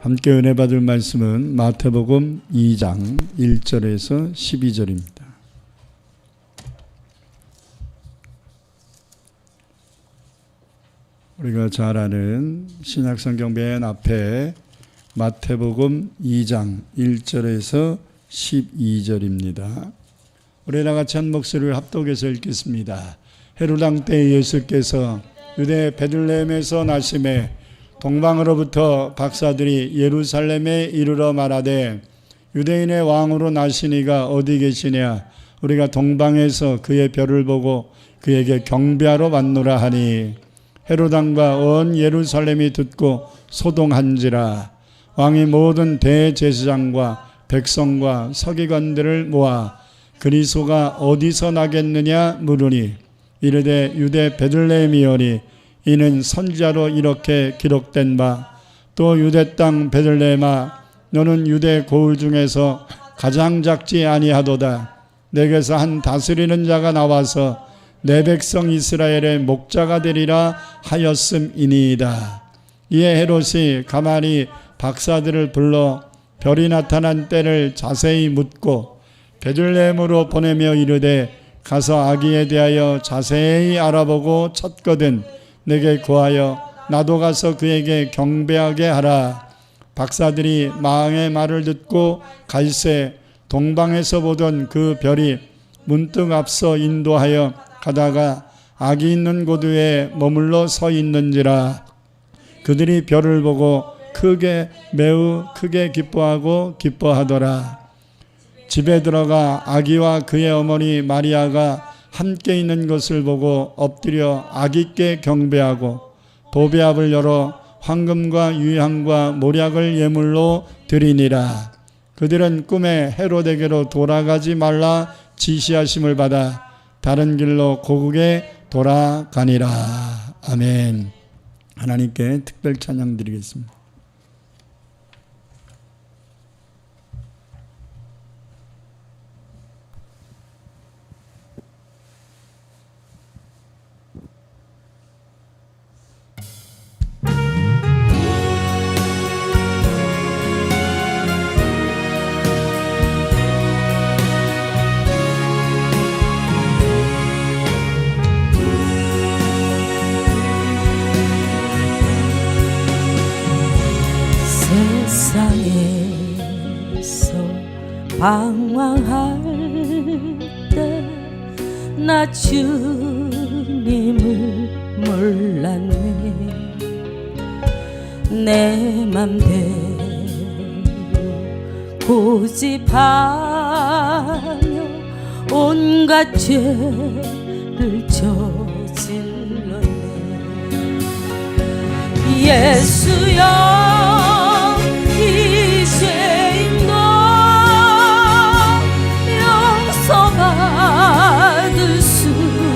함께 은혜 받을 말씀은 마태복음 2장 1절에서 12절입니다. 우리가 잘 아는 신약성경 맨 앞에 마태복음 2장 1절에서 12절입니다. 우리 다 같이 한 목소리를 합독해서 읽겠습니다. 헤롯 왕 때 예수께서 유대 베들레헴에서 나심에 동방으로부터 박사들이 예루살렘에 이르러 말하되 유대인의 왕으로 나시니가 어디 계시냐? 우리가 동방에서 그의 별을 보고 그에게 경배하러 왔노라 하니 헤롯 왕과 온 예루살렘이 듣고 소동한지라. 왕이 모든 대제사장과 백성과 서기관들을 모아 그리스도가 어디서 나겠느냐 물으니 이르되 유대 베들레헴이오니 이는 선지자로 이렇게 기록된 바 또 유대 땅 베들레헴아 너는 유대 고을 중에서 가장 작지 아니하도다. 내게서 한 다스리는 자가 나와서 내 백성 이스라엘의 목자가 되리라 하였음이니이다. 이에 헤롯이 가만히 박사들을 불러 별이 나타난 때를 자세히 묻고 베들레헴으로 보내며 이르되 가서 아기에 대하여 자세히 알아보고 쳤거든 내게 구하여 나도 가서 그에게 경배하게 하라. 박사들이 마왕의 말을 듣고 갈새 동방에서 보던 그 별이 문득 앞서 인도하여 가다가 아기 있는 곳 위에 머물러 서 있는지라. 그들이 별을 보고 매우 크게 기뻐하더라. 집에 들어가 아기와 그의 어머니 마리아가 함께 있는 것을 보고 엎드려 아기께 경배하고 도배합을 열어 황금과 유향과 모략을 예물로 드리니라. 그들은 꿈에 헤롯에게로 돌아가지 말라 지시하심을 받아 다른 길로 고국에 돌아가니라. 아멘. 하나님께 특별 찬양 드리겠습니다. 세상에서 방황할 때 나 주님을 몰랐네. 내 맘대로 고집하며 온갖 죄를 저질렀네. 예수여 이 죄인도 용서받을 수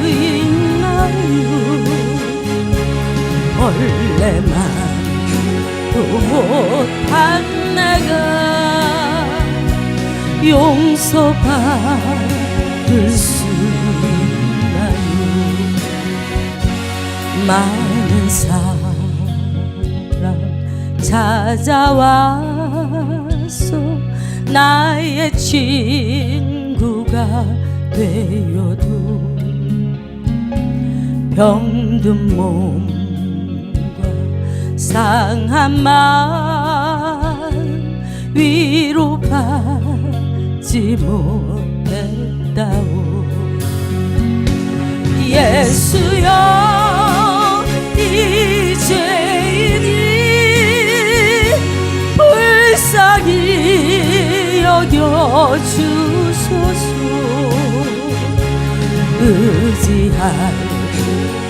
있나요? 원래만도 못한 내가 용서받을 수 있나요? 많은 사람 찾아와서 나의 친구가 되어도 병든 몸과 상한 마음 위로받지 못했다오. 예수여 이 죄인이 불쌍히 여겨주소서. 의지할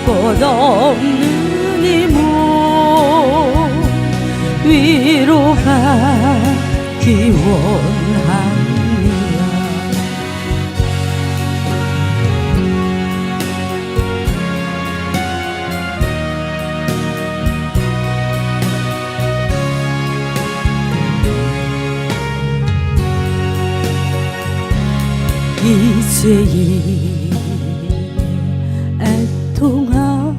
것 없는 이 몸 위로받기 원합니다. 이제의 애통함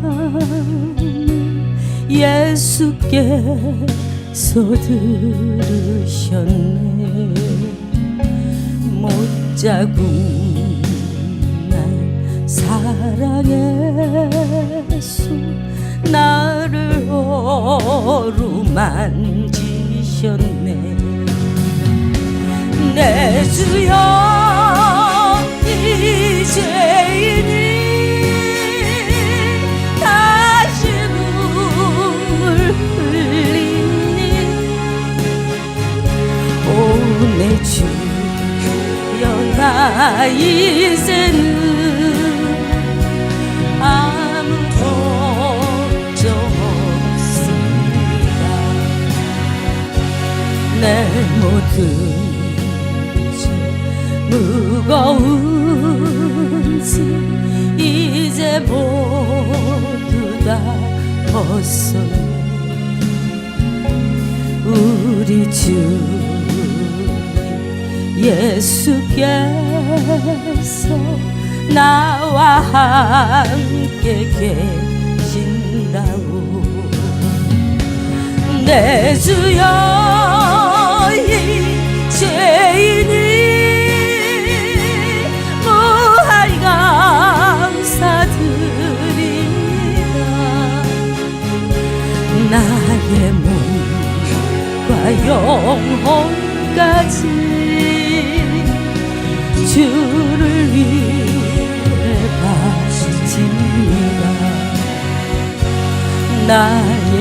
예수께 서두르셨네. 못자국 난 사랑의 손 나를 어루만지셨네. 내 주여 이제이니 다시 눈물 흘리니 오 내 주여 나 이제는 아무 걱정 없습니다. 내 모든 무거운 짐 이제 모두 다 벗어내. 우리 주님 예수께서 나와 함께 계신다오. 내 주여 이제이니 무한히 감사드립니다. 나의 몸과 영혼까지 주를 위해 바칩니다. 나의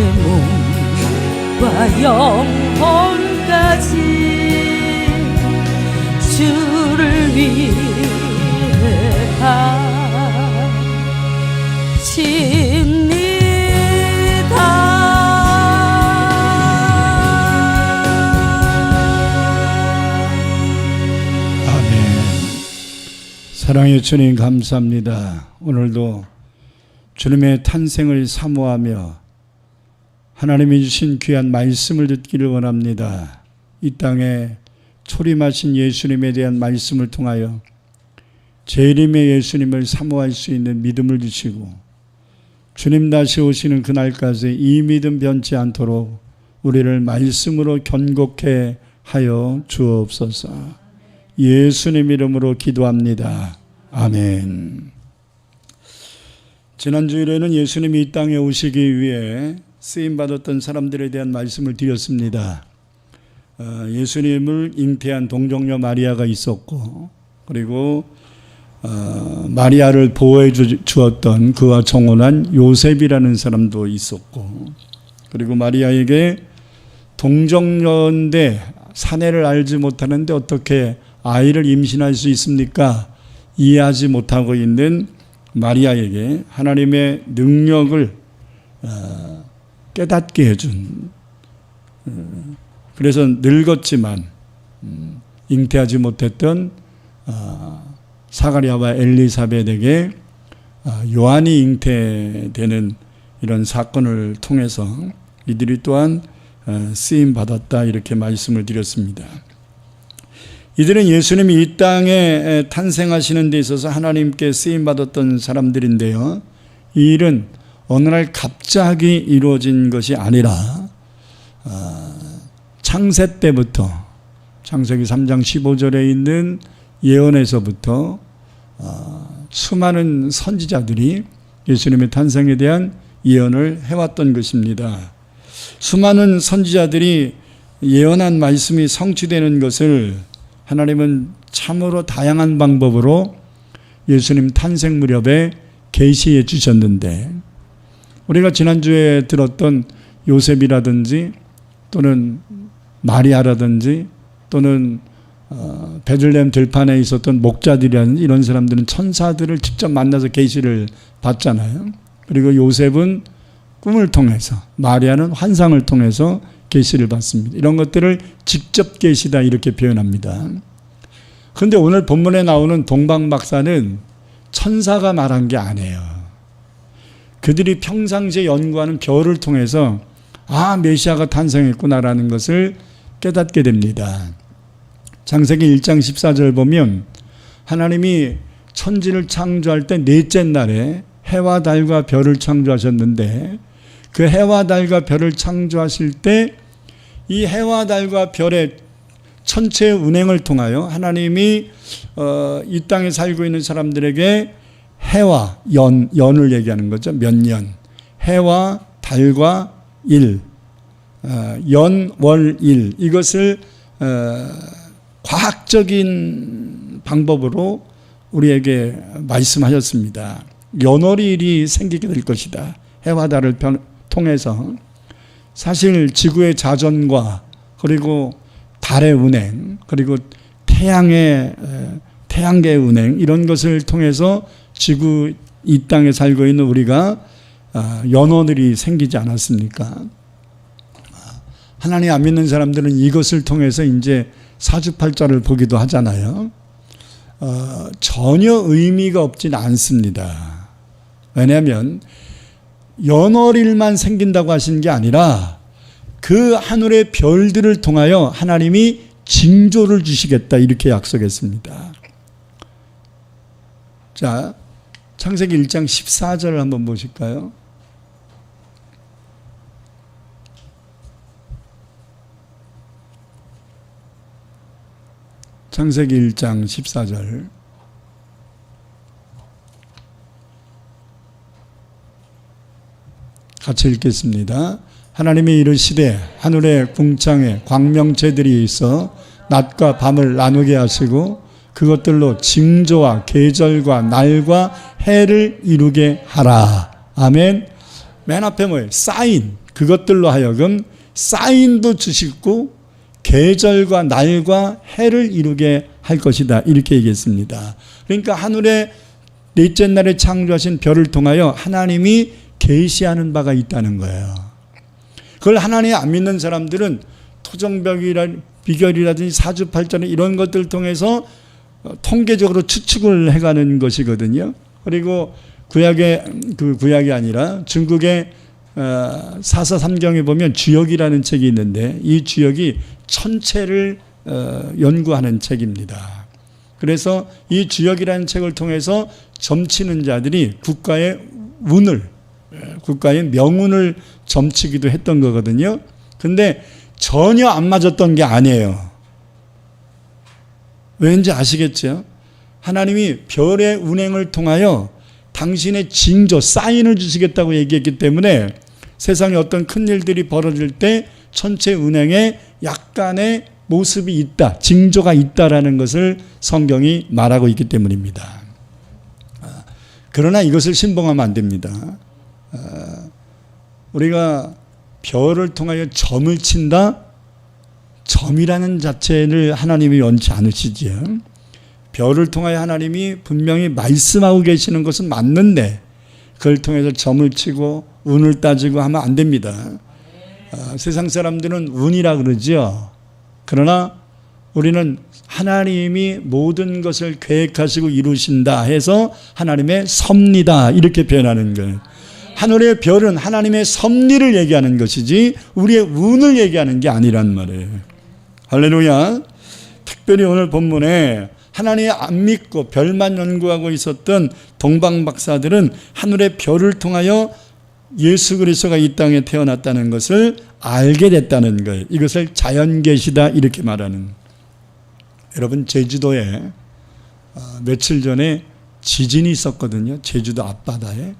몸과 영혼까지 주를 위해 바칩니다. 사랑의 주님 감사합니다. 오늘도 주님의 탄생을 사모하며 하나님이 주신 귀한 말씀을 듣기를 원합니다. 이 땅에 초림하신 예수님에 대한 말씀을 통하여 재림의 예수님을 사모할 수 있는 믿음을 주시고 주님 다시 오시는 그날까지 이 믿음 변치 않도록 우리를 말씀으로 견고케 하여 주옵소서. 예수님 이름으로 기도합니다. 아멘. 지난 주일에는 예수님이 이 땅에 오시기 위해 쓰임받았던 사람들에 대한 말씀을 드렸습니다. 예수님을 잉태한 동정녀 마리아가 있었고, 그리고 마리아를 보호해 주었던 그와 정혼한 요셉이라는 사람도 있었고, 그리고 마리아에게 동정녀인데 사내를 알지 못하는데 어떻게 아이를 임신할 수 있습니까? 이해하지 못하고 있는 마리아에게 하나님의 능력을 깨닫게 해준, 그래서 늙었지만 잉태하지 못했던 사가랴와 엘리사벳에게 요한이 잉태되는 이런 사건을 통해서 이들이 또한 쓰임받았다, 이렇게 말씀을 드렸습니다. 이들은 예수님이 이 땅에 탄생하시는 데 있어서 하나님께 쓰임받았던 사람들인데요, 이 일은 어느 날 갑자기 이루어진 것이 아니라 창세 때부터, 창세기 3장 15절에 있는 예언에서부터 수많은 선지자들이 예수님의 탄생에 대한 예언을 해왔던 것입니다. 수많은 선지자들이 예언한 말씀이 성취되는 것을 하나님은 참으로 다양한 방법으로 예수님 탄생 무렵에 계시해 주셨는데, 우리가 지난주에 들었던 요셉이라든지 또는 마리아라든지 또는 베들레헴 들판에 있었던 목자들이라든지 이런 사람들은 천사들을 직접 만나서 계시를 받잖아요. 그리고 요셉은 꿈을 통해서, 마리아는 환상을 통해서 계시를 받습니다. 이런 것들을 직접 계시다, 이렇게 표현합니다. 그런데 오늘 본문에 나오는 동방 박사는 천사가 말한 게 아니에요. 그들이 평상시에 연구하는 별을 통해서 메시아가 탄생했구나라는 것을 깨닫게 됩니다. 창세기 1장 14절 보면 하나님이 천지를 창조할 때 넷째 날에 해와 달과 별을 창조하셨는데, 그 해와 달과 별을 창조하실 때 이 해와 달과 별의 천체의 운행을 통하여 하나님이 이 땅에 살고 있는 사람들에게 해와 연을 얘기하는 거죠. 몇 년. 해와 달과 일, 연, 월, 일, 이것을 과학적인 방법으로 우리에게 말씀하셨습니다. 연월일이 생기게 될 것이다. 해와 달을 통해서 사실 지구의 자전과 그리고 달의 운행 그리고 태양계의 운행 이런 것을 통해서 지구 이 땅에 살고 있는 우리가 연월일이 생기지 않았습니까? 하나님 안 믿는 사람들은 이것을 통해서 이제 사주팔자를 보기도 하잖아요. 전혀 의미가 없진 않습니다. 왜냐하면 연월일만 생긴다고 하시는 게 아니라 그 하늘의 별들을 통하여 하나님이 징조를 주시겠다 이렇게 약속했습니다. 자, 창세기 1장 14절을 한번 보실까요? 창세기 1장 14절 같이 읽겠습니다. 하나님이 이르시되 하늘의 궁창에 광명체들이 있어 낮과 밤을 나누게 하시고 그것들로 징조와 계절과 날과 해를 이루게 하라. 아멘. 맨 앞에 뭐예요? 사인. 그것들로 하여금 사인도 주시고 계절과 날과 해를 이루게 할 것이다. 이렇게 얘기했습니다. 그러니까 하늘의 넷째 날에 창조하신 별을 통하여 하나님이 계시하는 바가 있다는 거예요. 그걸 하나님 안 믿는 사람들은 비결이라든지 사주팔자 이런 것들을 통해서 통계적으로 추측을 해가는 것이거든요. 그리고 구약이 아니라 중국의 사사삼경에 보면 주역이라는 책이 있는데 이 주역이 천체를 연구하는 책입니다. 그래서 이 주역이라는 책을 통해서 점치는 자들이 국가의 명운을 점치기도 했던 거거든요. 근데 전혀 안 맞았던 게 아니에요. 왠지 아시겠죠? 하나님이 별의 운행을 통하여 당신의 징조, 사인을 주시겠다고 얘기했기 때문에 세상에 어떤 큰 일들이 벌어질 때 천체 운행에 약간의 모습이 있다, 징조가 있다라는 것을 성경이 말하고 있기 때문입니다. 그러나 이것을 신봉하면 안 됩니다. 우리가 별을 통하여 점을 친다? 점이라는 자체를 하나님이 원치 않으시지요. 별을 통하여 하나님이 분명히 말씀하고 계시는 것은 맞는데 그걸 통해서 점을 치고 운을 따지고 하면 안 됩니다. 세상 사람들은 운이라 그러죠. 그러나 우리는 하나님이 모든 것을 계획하시고 이루신다 해서 하나님의 섭리다 이렇게 표현하는 거예요. 하늘의 별은 하나님의 섭리를 얘기하는 것이지 우리의 운을 얘기하는 게 아니란 말이에요. 할렐루야. 특별히 오늘 본문에 하나님 안 믿고 별만 연구하고 있었던 동방 박사들은 하늘의 별을 통하여 예수 그리스도가 이 땅에 태어났다는 것을 알게 됐다는 거예요. 이것을 자연계시다 이렇게 말하는. 여러분 제주도에 며칠 전에 지진이 있었거든요. 제주도 앞바다에.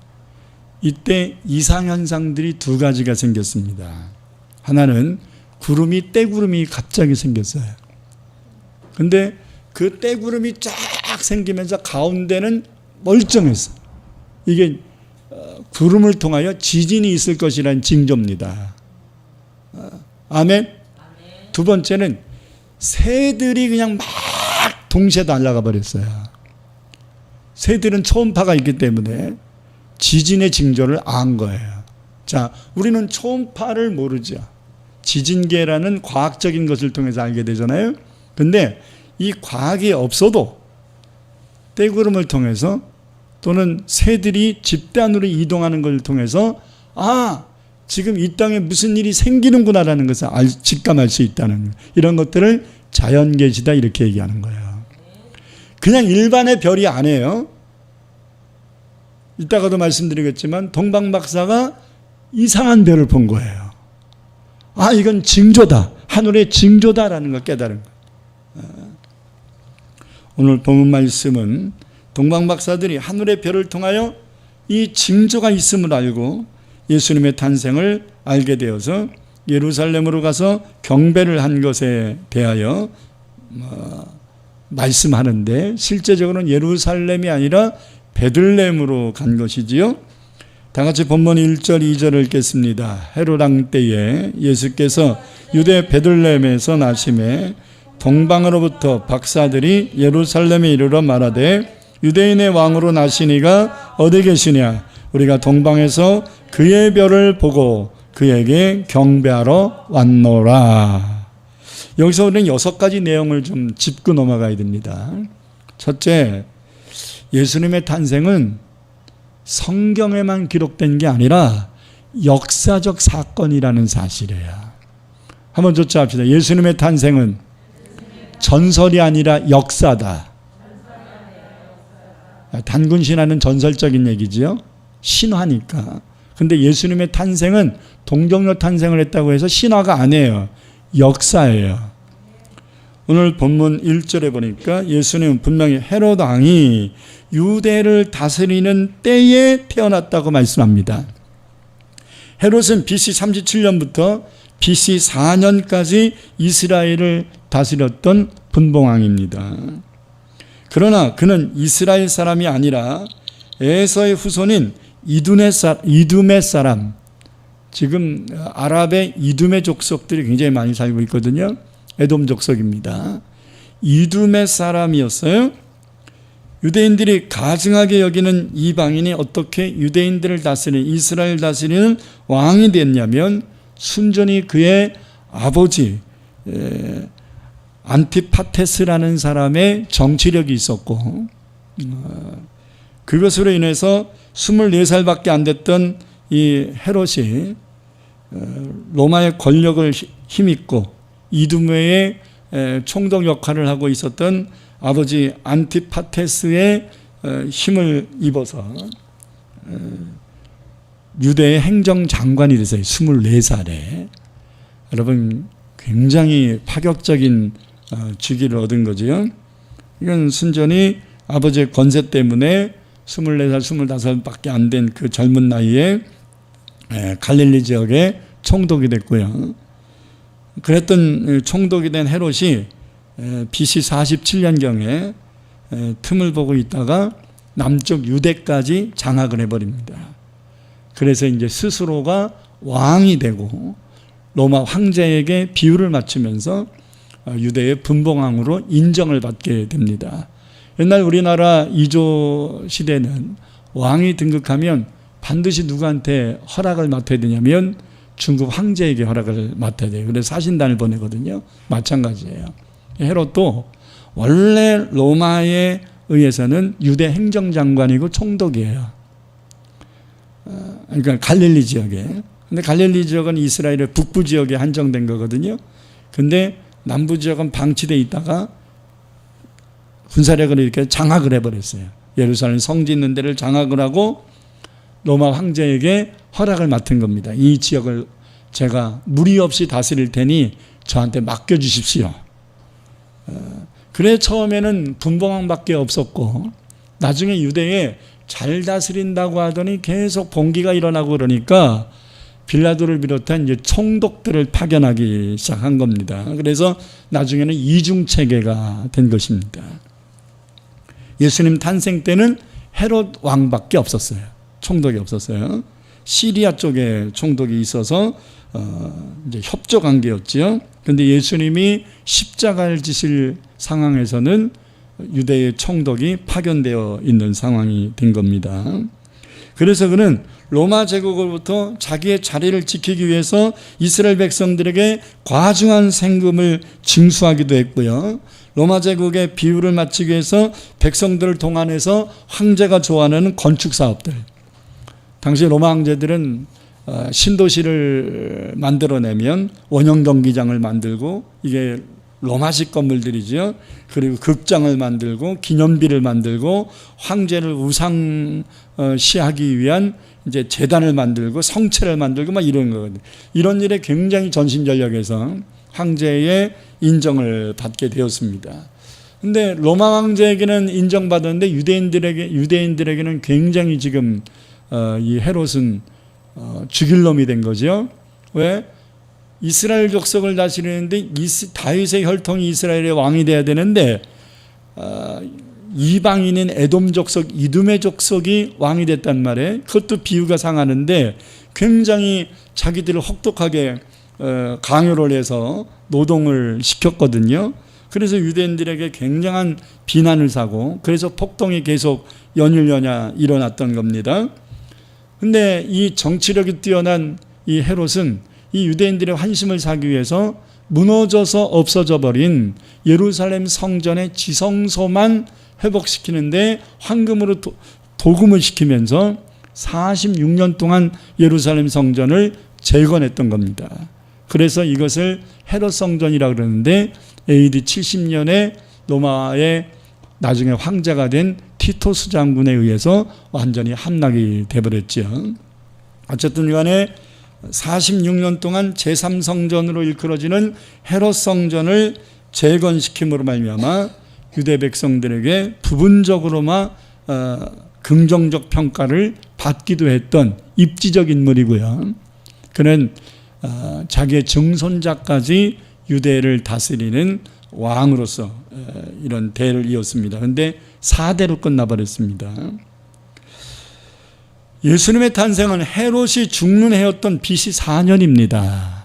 이때 이상현상들이 두 가지가 생겼습니다. 하나는 떼구름이 갑자기 생겼어요. 근데 그 떼구름이 쫙 생기면서 가운데는 멀쩡했어요. 이게 구름을 통하여 지진이 있을 것이라는 징조입니다. 아멘. 두 번째는 새들이 그냥 막 동시에 날아가 버렸어요. 새들은 초음파가 있기 때문에 지진의 징조를 안 거예요. 자, 우리는 초음파를 모르죠. 지진계라는 과학적인 것을 통해서 알게 되잖아요. 근데 이 과학이 없어도 떼구름을 통해서 또는 새들이 집단으로 이동하는 것을 통해서 지금 이 땅에 무슨 일이 생기는구나라는 것을 직감할 수 있다는 이런 것들을 자연계시다 이렇게 얘기하는 거예요. 그냥 일반의 별이 아니에요. 이따가도 말씀드리겠지만 동방 박사가 이상한 별을 본 거예요. 이건 징조다. 하늘의 징조다라는 걸 깨달은 거예요. 오늘 본문 말씀은 동방박사들이 하늘의 별을 통하여 이 징조가 있음을 알고 예수님의 탄생을 알게 되어서 예루살렘으로 가서 경배를 한 것에 대하여 말씀하는데, 실제적으로는 예루살렘이 아니라 베들레헴으로 간 것이지요. 다 같이 본문 1절 2절을 읽겠습니다. 헤롯 왕 때에 예수께서 유대 베들레헴에서 나심에 동방으로부터 박사들이 예루살렘에 이르러 말하되 유대인의 왕으로 나시니가 어디 계시냐? 우리가 동방에서 그의 별을 보고 그에게 경배하러 왔노라. 여기서 우리는 6가지 내용을 좀 짚고 넘어가야 됩니다. 첫째, 예수님의 탄생은 성경에만 기록된 게 아니라 역사적 사건이라는 사실이에요. 한번 조차합시다. 예수님의 탄생은 전설이 아니라 역사다. 단군 신화는 전설적인 얘기지요. 신화니까. 근데 예수님의 탄생은 동정녀 탄생을 했다고 해서 신화가 아니에요. 역사예요. 오늘 본문 1절에 보니까 예수님은 분명히 헤롯 왕이 유대를 다스리는 때에 태어났다고 말씀합니다. 헤롯은 BC 37년부터 BC 4년까지 이스라엘을 다스렸던 분봉왕입니다. 그러나 그는 이스라엘 사람이 아니라 에서의 후손인 이두메 사람, 지금 아랍의 이두메 족속들이 굉장히 많이 살고 있거든요. 에돔 족속입니다. 이두메 사람이었어요. 유대인들이 가증하게 여기는 이방인이 어떻게 유대인들을 다스리는, 이스라엘 다스리는 왕이 됐냐면 순전히 그의 아버지 안티파테스라는 사람의 정치력이 있었고, 그것으로 인해서 24살밖에 안 됐던 이 헤롯이 로마의 권력을 힘입고 이두메의 총독 역할을 하고 있었던 아버지 안티파테스의 힘을 입어서 유대의 행정장관이 됐어요. 24살에. 여러분, 굉장히 파격적인 직위를 얻은 거지요. 이건 순전히 아버지의 권세 때문에 24살, 25살밖에 안 된 그 젊은 나이에 갈릴리 지역의 총독이 됐고요. 그랬던 총독이 된 헤롯이 BC 47년경에 틈을 보고 있다가 남쪽 유대까지 장악을 해버립니다. 그래서 이제 스스로가 왕이 되고 로마 황제에게 비유를 맞추면서 유대의 분봉왕으로 인정을 받게 됩니다. 옛날 우리나라 이조 시대는 왕이 등극하면 반드시 누구한테 허락을 맡아야 되냐면 중국 황제에게 허락을 맡아야 돼요. 그래서 사신단을 보내거든요. 마찬가지예요. 헤롯도 원래 로마에 의해서는 유대 행정장관이고 총독이에요. 그러니까 갈릴리 지역에. 근데 갈릴리 지역은 이스라엘의 북부 지역에 한정된 거거든요. 근데 남부 지역은 방치되어 있다가 군사력을 이렇게 장악을 해버렸어요. 예루살렘 성지 있는 데를 장악을 하고 로마 황제에게 허락을 맡은 겁니다. 이 지역을 제가 무리 없이 다스릴 테니 저한테 맡겨주십시오. 그래 처음에는 분봉왕밖에 없었고 나중에 유대에 잘 다스린다고 하더니 계속 봉기가 일어나고 그러니까 빌라도를 비롯한 이제 총독들을 파견하기 시작한 겁니다. 그래서 나중에는 이중체계가 된 것입니다. 예수님 탄생 때는 헤롯 왕밖에 없었어요. 총독이 없었어요. 시리아 쪽에 총독이 있어서 이제 협조 관계였죠. 그런데 예수님이 십자가를 지실 상황에서는 유대의 총독이 파견되어 있는 상황이 된 겁니다. 그래서 그는 로마 제국으로부터 자기의 자리를 지키기 위해서 이스라엘 백성들에게 과중한 생금을 징수하기도 했고요. 로마 제국의 비율을 맞추기 위해서 백성들을 동원해서 황제가 좋아하는 건축 사업들. 당시 로마 황제들은 신도시를 만들어내면 원형 경기장을 만들고 이게 로마식 건물들이죠. 그리고 극장을 만들고 기념비를 만들고 황제를 우상시하기 위한 이제 제단을 만들고 성체를 만들고 막 이런 거거든요. 이런 일에 굉장히 전심전력해서 황제의 인정을 받게 되었습니다. 근데 로마 황제에게는 인정받았는데 유대인들에게는 굉장히 지금 이 헤롯은 죽일 놈이 된 거죠. 왜? 이스라엘 족속을 다스리는데 다윗의 혈통이 이스라엘의 왕이 돼야 되는데 이방인인 에돔 족속, 이두메 족속이 왕이 됐단 말이에요. 그것도 비유가 상하는데 굉장히 자기들을 혹독하게 강요를 해서 노동을 시켰거든요. 그래서 유대인들에게 굉장한 비난을 사고, 그래서 폭동이 계속 연일연야 일어났던 겁니다. 근데 이 정치력이 뛰어난 이 헤롯은 이 유대인들의 환심을 사기 위해서 무너져서 없어져 버린 예루살렘 성전의 지성소만 회복시키는데 황금으로 도금을 시키면서 46년 동안 예루살렘 성전을 재건했던 겁니다. 그래서 이것을 헤롯 성전이라고 그러는데 AD 70년에 로마의 나중에 황제가 된 티토스 장군에 의해서 완전히 함락이 되어버렸죠. 어쨌든 간에 46년 동안 제3성전으로 일컬어지는 헤롯 성전을 재건시킴으로 말미암아 유대 백성들에게 부분적으로만 긍정적 평가를 받기도 했던 입지적 인물이고요. 그는 자기의 증손자까지 유대를 다스리는 왕으로서 이런 대를 이었습니다. 그런데 4대로 끝나버렸습니다. 예수님의 탄생은 헤롯이 죽는 해였던 BC 4년입니다.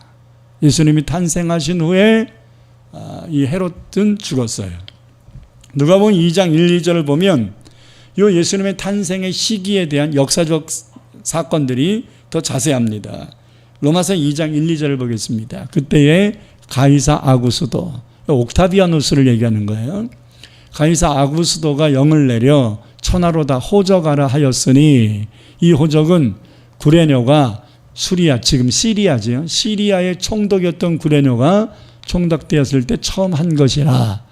예수님이 탄생하신 후에 이 헤롯은 죽었어요. 누가복음 2장 1, 2절을 보면 이 예수님의 탄생의 시기에 대한 역사적 사건들이 더 자세합니다. 로마서 2장 1, 2절을 보겠습니다. 그때에 가이사 아구스도, 옥타비아누스를 얘기하는 거예요. 가이사 아구스도가 영을 내려 천하로 다 호적하라 하였으니, 이 호적은 구레뇨가 수리아, 지금 시리아죠. 시리아의 총독이었던 구레뇨가 총독되었을 때 처음 한 것이라.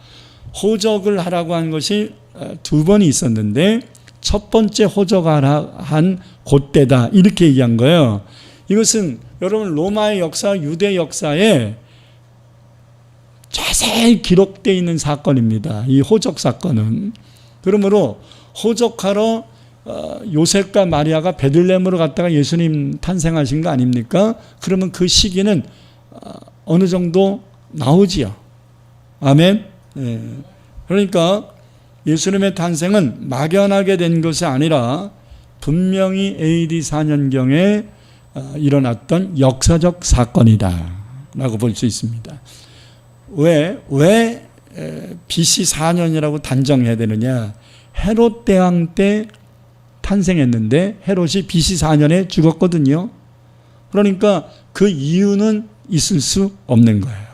호적을 하라고 한 것이 두 번이 있었는데 첫 번째 호적하라 한 그때다, 이렇게 얘기한 거예요. 이것은 여러분 로마의 역사, 유대 역사에 자세히 기록되어 있는 사건입니다. 이 호적 사건은. 그러므로 호적하러 요셉과 마리아가 베들레헴으로 갔다가 예수님 탄생하신 거 아닙니까? 그러면 그 시기는 어느 정도 나오지요. 아멘. 네. 그러니까 예수님의 탄생은 막연하게 된 것이 아니라 분명히 AD 4년경에 일어났던 역사적 사건이다 라고 볼 수 있습니다. 왜 BC 4년이라고 단정해야 되느냐? 헤롯 대왕 때 탄생했는데 헤롯이 BC 4년에 죽었거든요. 그러니까 그 이유는 있을 수 없는 거예요.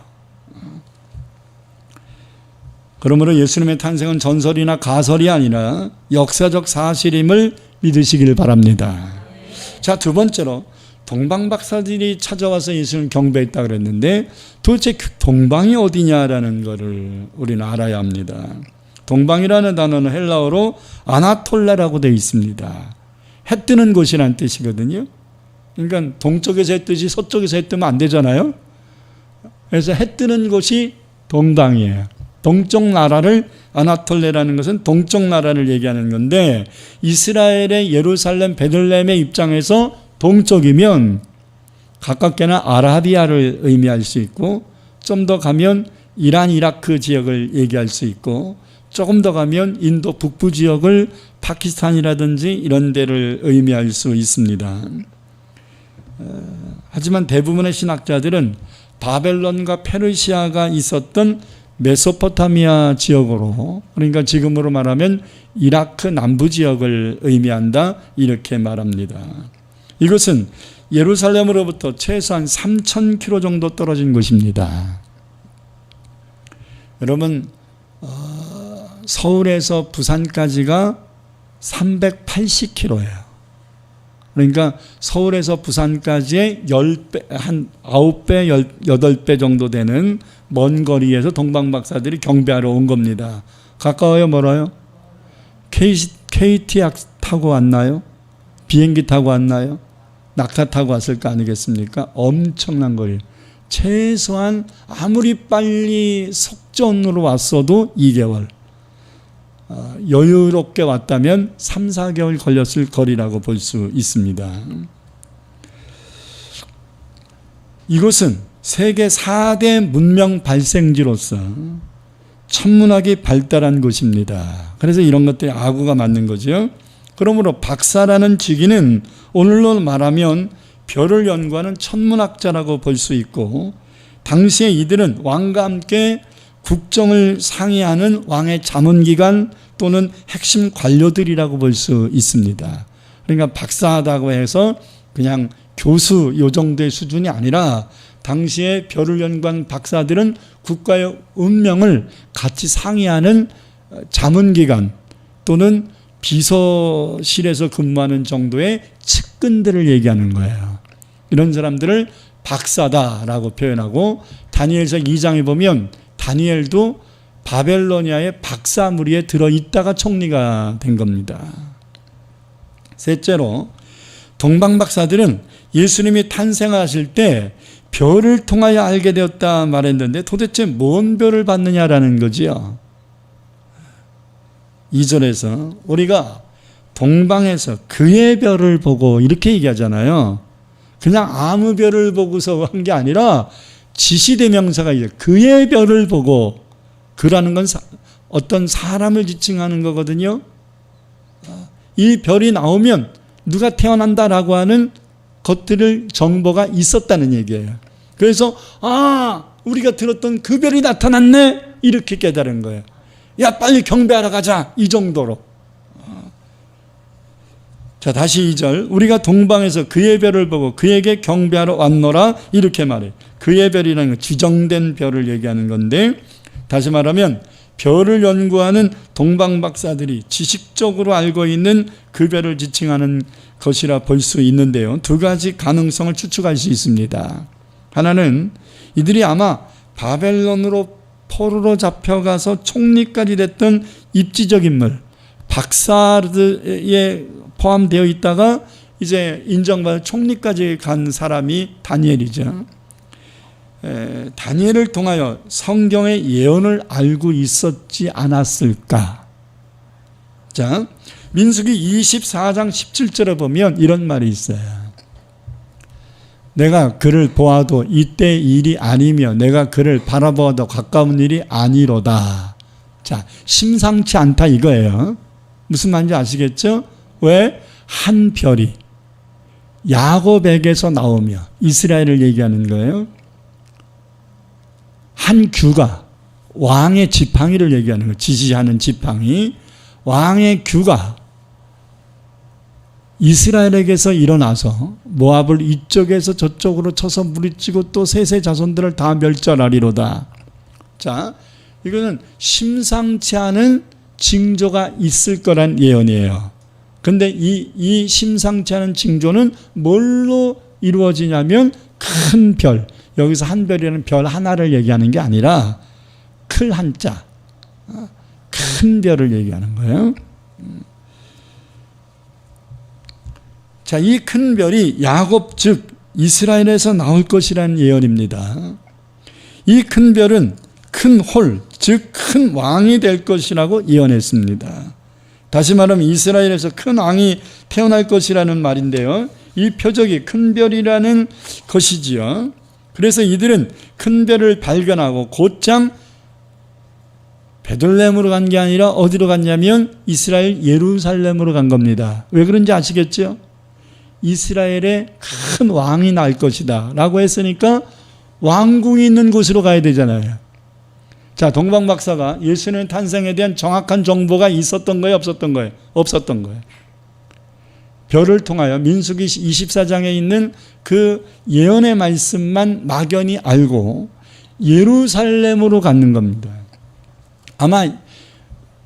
그러므로 예수님의 탄생은 전설이나 가설이 아니라 역사적 사실임을 믿으시길 바랍니다. 자, 두 번째로 동방박사들이 찾아와서 예수님을 경배했다 그랬는데 도대체 동방이 어디냐라는 것을 우리는 알아야 합니다. 동방이라는 단어는 헬라어로 아나톨레라고 되어 있습니다. 해 뜨는 곳이라는 뜻이거든요. 그러니까 동쪽에서 해 뜨지 서쪽에서 해 뜨면 안 되잖아요. 그래서 해 뜨는 곳이 동방이에요. 동쪽 나라를, 아나톨레라는 것은 동쪽 나라를 얘기하는 건데, 이스라엘의 예루살렘 베들레헴의 입장에서 동쪽이면 가깝게는 아라비아를 의미할 수 있고, 좀 더 가면 이란, 이라크 지역을 얘기할 수 있고, 조금 더 가면 인도 북부 지역을 파키스탄이라든지 이런 데를 의미할 수 있습니다. 하지만 대부분의 신학자들은 바벨론과 페르시아가 있었던 메소포타미아 지역으로, 그러니까 지금으로 말하면 이라크 남부 지역을 의미한다, 이렇게 말합니다. 이것은 예루살렘으로부터 최소한 3,000km 정도 떨어진 곳입니다. 여러분, 서울에서 부산까지가 380km예요. 그러니까 서울에서 부산까지의 10배, 한 9배, 8배 정도 되는 먼 거리에서 동방박사들이 경배하러 온 겁니다. 가까워요, 멀어요? KT 타고 왔나요? 비행기 타고 왔나요? 낙타 타고 왔을 거 아니겠습니까? 엄청난 거리. 최소한 아무리 빨리 속전으로 왔어도 2개월, 여유롭게 왔다면 3, 4개월 걸렸을 거리라고 볼 수 있습니다. 이곳은 세계 4대 문명 발생지로서 천문학이 발달한 곳입니다. 그래서 이런 것들이 아구가 맞는 거죠. 그러므로 박사라는 직위는 오늘로 말하면 별을 연구하는 천문학자라고 볼 수 있고, 당시에 이들은 왕과 함께 국정을 상의하는 왕의 자문기관 또는 핵심 관료들이라고 볼 수 있습니다. 그러니까 박사하다고 해서 그냥 교수 요 정도의 수준이 아니라, 당시에 별을 연구한 박사들은 국가의 운명을 같이 상의하는 자문기관 또는 비서실에서 근무하는 정도의 측근들을 얘기하는 거예요. 이런 사람들을 박사다라고 표현하고, 다니엘서 2장에 보면 다니엘도 바벨로니아의 박사 무리에 들어있다가 총리가 된 겁니다. 셋째로, 동방박사들은 예수님이 탄생하실 때 별을 통하여 알게 되었다 말했는데, 도대체 뭔 별을 봤느냐라는 거지요. 2절에서 우리가 동방에서 그의 별을 보고 이렇게 얘기하잖아요. 그냥 아무 별을 보고서 한 게 아니라 지시대명사가 있어요. 그의 별을 보고, 그라는 건 어떤 사람을 지칭하는 거거든요. 이 별이 나오면 누가 태어난다라고 하는 것들을 정보가 있었다는 얘기예요. 그래서 우리가 들었던 그 별이 나타났네, 이렇게 깨달은 거예요. 야, 빨리 경배하러 가자, 이 정도로. 자, 다시 2절. 우리가 동방에서 그의 별을 보고 그에게 경배하러 왔노라, 이렇게 말해. 그의 별이라는 건 지정된 별을 얘기하는 건데, 다시 말하면 별을 연구하는 동방 박사들이 지식적으로 알고 있는 그 별을 지칭하는 것이라 볼 수 있는데요. 두 가지 가능성을 추측할 수 있습니다. 하나는 이들이 아마 바벨론으로 포로로 잡혀가서 총리까지 됐던 입지적 인물, 박사에 포함되어 있다가 이제 인정받아 총리까지 간 사람이 다니엘이죠. 다니엘을 통하여 성경의 예언을 알고 있었지 않았을까? 자, 민수기 24장 17절에 보면 이런 말이 있어요. 내가 그를 보아도 이때 일이 아니며 내가 그를 바라보아도 가까운 일이 아니로다. 자, 심상치 않다 이거예요. 무슨 말인지 아시겠죠? 왜? 한 별이 야곱에게서 나오며, 이스라엘을 얘기하는 거예요. 한 규가, 왕의 지팡이를 얘기하는 거예요. 지시하는 지팡이. 왕의 규가 이스라엘에게서 일어나서 모압을 이쪽에서 저쪽으로 쳐서 무리치고 또 셋의 자손들을 다 멸절하리로다. 자, 이거는 심상치 않은 징조가 있을 거란 예언이에요. 근데 이 심상치 않은 징조는 뭘로 이루어지냐면, 큰 별, 여기서 한 별이라는 별 하나를 얘기하는 게 아니라 클 한자, 큰 별을 얘기하는 거예요. 자, 이 큰 별이 야곱 즉 이스라엘에서 나올 것이라는 예언입니다. 이 큰 별은 큰 홀, 즉 큰 왕이 될 것이라고 예언했습니다. 다시 말하면 이스라엘에서 큰 왕이 태어날 것이라는 말인데요. 이 표적이 큰 별이라는 것이지요. 그래서 이들은 큰 별을 발견하고 곧장 베들레헴으로 간 게 아니라 어디로 갔냐면 이스라엘 예루살렘으로 간 겁니다. 왜 그런지 아시겠죠? 이스라엘에 큰 왕이 날 것이다 라고 했으니까 왕궁이 있는 곳으로 가야 되잖아요. 자, 동방박사가 예수님의 탄생에 대한 정확한 정보가 있었던 거예요, 없었던 거예요? 없었던 거예요. 별을 통하여 민수기 24장에 있는 그 예언의 말씀만 막연히 알고 예루살렘으로 가는 겁니다. 아마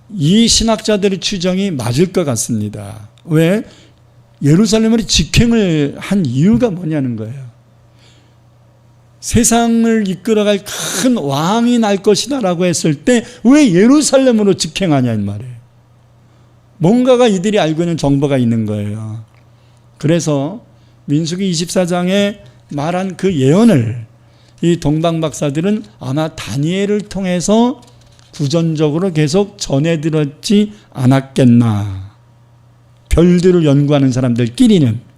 이 신학자들의 추정이 맞을 것 같습니다. 왜? 예루살렘으로 직행을 한 이유가 뭐냐는 거예요. 세상을 이끌어갈 큰 왕이 날 것이다 라고 했을 때 왜 예루살렘으로 직행하냐 이 말이에요. 뭔가가 이들이 알고 있는 정보가 있는 거예요. 그래서 민수기 24장에 말한 그 예언을 이 동방 박사들은 아마 다니엘을 통해서 구전적으로 계속 전해들었지 않았겠나. 별들을 연구하는 사람들끼리는.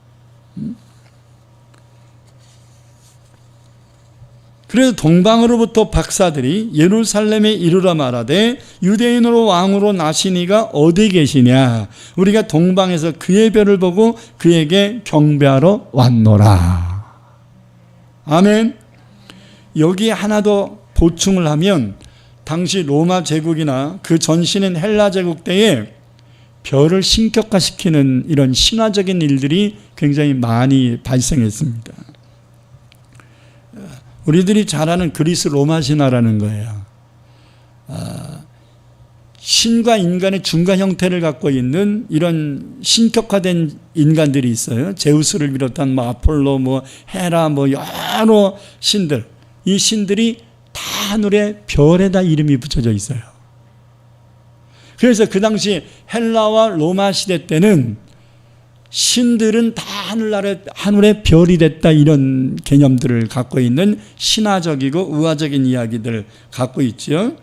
그래서 동방으로부터 박사들이 예루살렘에 이르러 말하되 유대인으로 왕으로 나시니가 어디 계시냐. 우리가 동방에서 그의 별을 보고 그에게 경배하러 왔노라. 아멘. 여기 하나 더 보충을 하면 당시 로마 제국이나 그 전신인 헬라 제국 때에 별을 신격화시키는 이런 신화적인 일들이 굉장히 많이 발생했습니다. 우리들이 잘 아는 그리스 로마 신화라는 거예요. 신과 인간의 중간 형태를 갖고 있는 이런 신격화된 인간들이 있어요. 제우스를 비롯한 아폴로, 헤라, 여러 신들. 이 신들이 다 하늘에 별에다 이름이 붙여져 있어요. 그래서 그 당시 헬라와 로마 시대 때는 신들은 다 하늘의 별이 됐다, 이런 개념들을 갖고 있는 신화적이고 의화적인 이야기들을 갖고 있죠.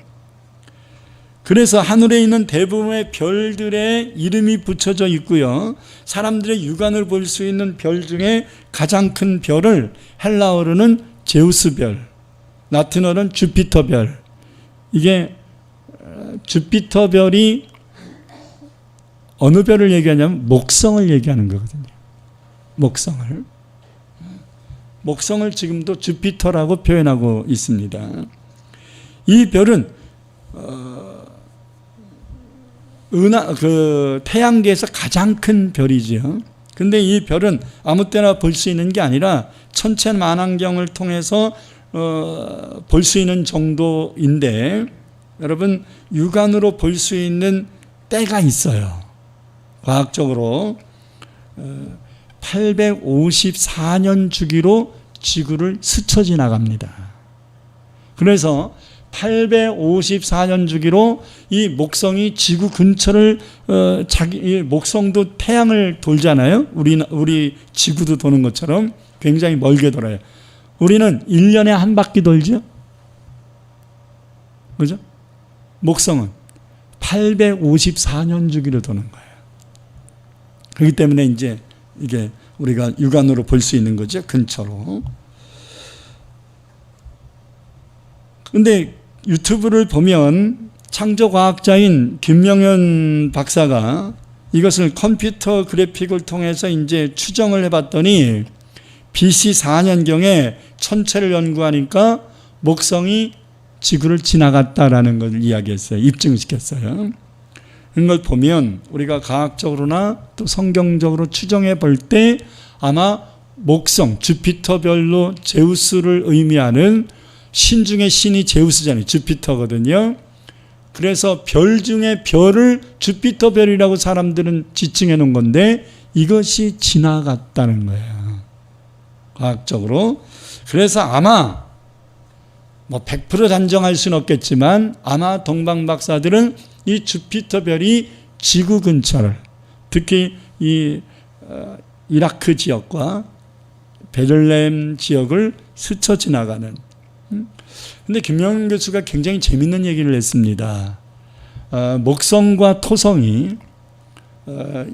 그래서 하늘에 있는 대부분의 별들의 이름이 붙여져 있고요. 사람들의 육안을 볼 수 있는 별 중에 가장 큰 별을 헬라어로는 제우스 별, 라틴어로는 주피터 별. 이게 주피터 별이 어느 별을 얘기하냐면 목성을 얘기하는 거거든요. 목성을 지금도 주피터라고 표현하고 있습니다. 이 별은 태양계에서 가장 큰 별이죠. 근데 이 별은 아무 때나 볼 수 있는 게 아니라 천체 만환경을 통해서 볼 수 있는 정도인데, 여러분 육안으로 볼 수 있는 때가 있어요. 과학적으로 854년 주기로 지구를 스쳐 지나갑니다. 그래서 854년 주기로 이 목성이 지구 근처를 목성도 태양을 돌잖아요. 우리 지구도 도는 것처럼 굉장히 멀게 돌아요. 우리는 1년에 한 바퀴 돌죠. 그죠? 목성은 854년 주기로 도는 거예요. 그렇기 때문에 이제 이게 우리가 육안으로 볼 수 있는 거죠. 근처로. 근데 유튜브를 보면 창조과학자인 김명현 박사가 이것을 컴퓨터 그래픽을 통해서 이제 추정을 해봤더니 BC 4년경에 천체를 연구하니까 목성이 지구를 지나갔다라는 걸 이야기했어요. 입증시켰어요. 이걸 보면 우리가 과학적으로나 또 성경적으로 추정해 볼 때 아마 목성, 주피터 별로 제우스를 의미하는 신 중에 신이 제우스잖아요. 주피터거든요. 그래서 별 중에 별을 주피터 별이라고 사람들은 지칭해 놓은 건데 이것이 지나갔다는 거예요. 과학적으로. 그래서 아마 100% 단정할 수는 없겠지만 아마 동방 박사들은 이 주피터 별이 지구 근처를, 특히 이 이라크 지역과 베들레헴 지역을 스쳐 지나가는. 근데 김명현 교수가 굉장히 재밌는 얘기를 했습니다. 목성과 토성이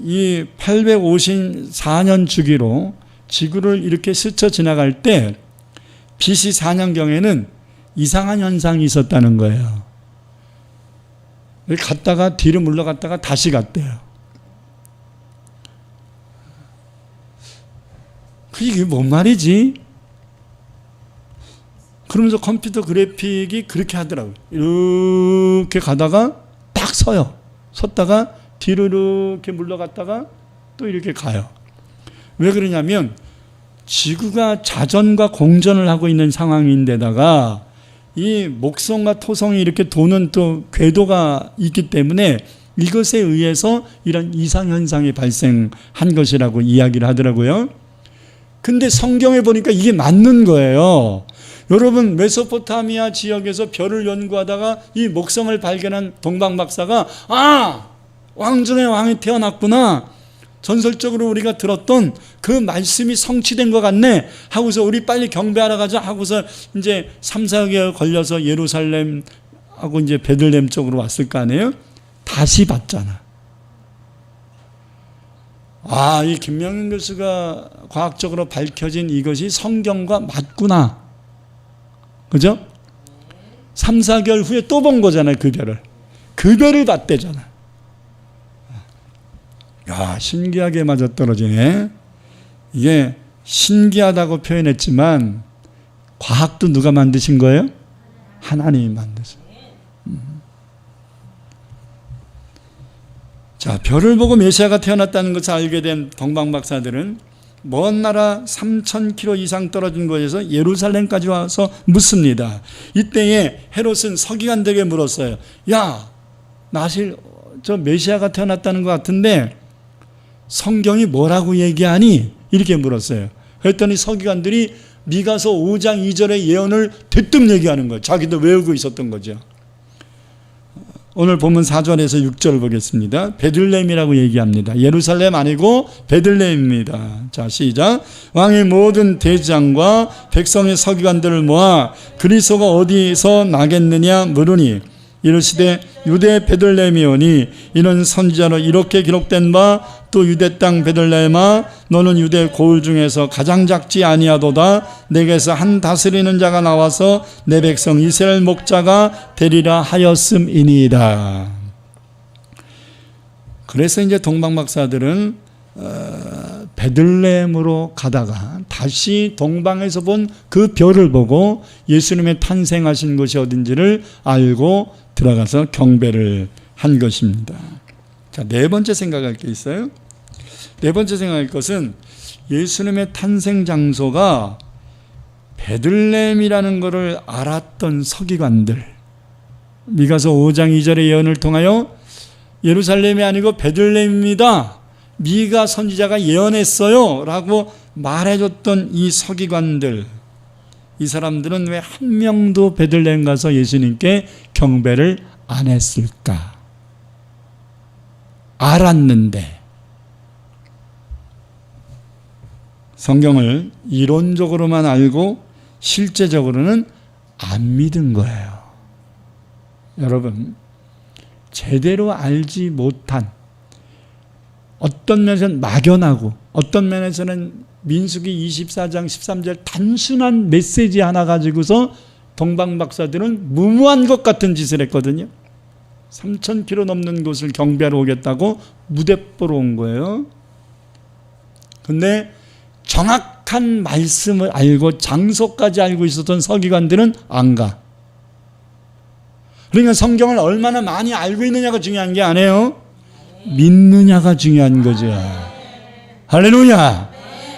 이 854년 주기로 지구를 이렇게 스쳐 지나갈 때 BC 4년경에는 이상한 현상이 있었다는 거예요. 갔다가 뒤로 물러갔다가 다시 갔대요. 이게 뭔 말이지? 그러면서 컴퓨터 그래픽이 그렇게 하더라고요. 이렇게 가다가 딱 서요. 섰다가 뒤로 이렇게 물러갔다가 또 이렇게 가요. 왜 그러냐면 지구가 자전과 공전을 하고 있는 상황인데다가 이 목성과 토성이 이렇게 도는 또 궤도가 있기 때문에 이것에 의해서 이런 이상현상이 발생한 것이라고 이야기를 하더라고요. 근데 성경에 보니까 이게 맞는 거예요. 여러분 메소포타미아 지역에서 별을 연구하다가 이 목성을 발견한 동방 박사가 왕중의 왕이 태어났구나. 전설적으로 우리가 들었던 그 말씀이 성취된 것 같네 하고서 우리 빨리 경배하러 가자 하고서 이제 3, 4개월 걸려서 예루살렘 하고 이제 베들레헴 쪽으로 왔을 거 아니에요? 다시 봤잖아. 아, 이 김명윤 교수가 과학적으로 밝혀진 이것이 성경과 맞구나. 그죠? 3, 4개월 후에 또 본 거잖아요, 그 별을. 그 별을 봤대잖아. 야, 신기하게 맞아떨어지네. 이게 신기하다고 표현했지만 과학도 누가 만드신 거예요? 하나님이 만드셨어요. 자, 별을 보고 메시아가 태어났다는 것을 알게 된 동방박사들은 먼 나라 3,000km 이상 떨어진 곳에서 예루살렘까지 와서 묻습니다. 이때에 헤롯은 서기관들에게 물었어요. 야, 사실 저 메시아가 태어났다는 것 같은데 성경이 뭐라고 얘기하니? 이렇게 물었어요. 그랬더니 서기관들이 미가서 5장 2절의 예언을 대뜸 얘기하는 거예요. 자기도 외우고 있었던 거죠. 오늘 본문 4절에서 6절 보겠습니다. 베들레헴이라고 얘기합니다. 예루살렘 아니고 베들레헴입니다. 자, 시작. 왕의 모든 대장과 백성의 서기관들을 모아 그리스도가 어디서 나겠느냐 물으니 이르시되 유대 베들레헴이오니 이는 선지자로 이렇게 기록된 바 또 유대 땅 베들레헴아 너는 유대 고을 중에서 가장 작지 아니하도다 내게서 한 다스리는 자가 나와서 내 백성 이스라엘 목자가 되리라 하였음이니이다. 그래서 이제 동방박사들은 베들레헴으로 가다가 다시 동방에서 본 그 별을 보고 예수님의 탄생하신 곳이 어딘지를 알고 들어가서 경배를 한 것입니다. 자, 네 번째 생각할 게 있어요. 네 번째 생각할 것은 예수님의 탄생 장소가 베들레헴이라는 것을 알았던 서기관들, 미가서 5장 2절의 예언을 통하여 예루살렘이 아니고 베들레헴입니다, 미가 선지자가 예언했어요 라고 말해줬던 이 서기관들, 이 사람들은 왜 한 명도 베들레헴 가서 예수님께 경배를 안 했을까? 알았는데 성경을 이론적으로만 알고 실제적으로는 안 믿은 거예요. 여러분, 제대로 알지 못한, 어떤 면에서는 막연하고 어떤 면에서는 민수기 24장 13절 단순한 메시지 하나 가지고서 동방박사들은 무모한 것 같은 짓을 했거든요. 3,000km 넘는 곳을 경배하러 오겠다고 무대 보러 온 거예요. 근데 정확한 말씀을 알고 장소까지 알고 있었던 서기관들은 안 가. 그러니까 성경을 얼마나 많이 알고 있느냐가 중요한 게 아니에요. 믿느냐가 중요한 거죠. 할렐루야.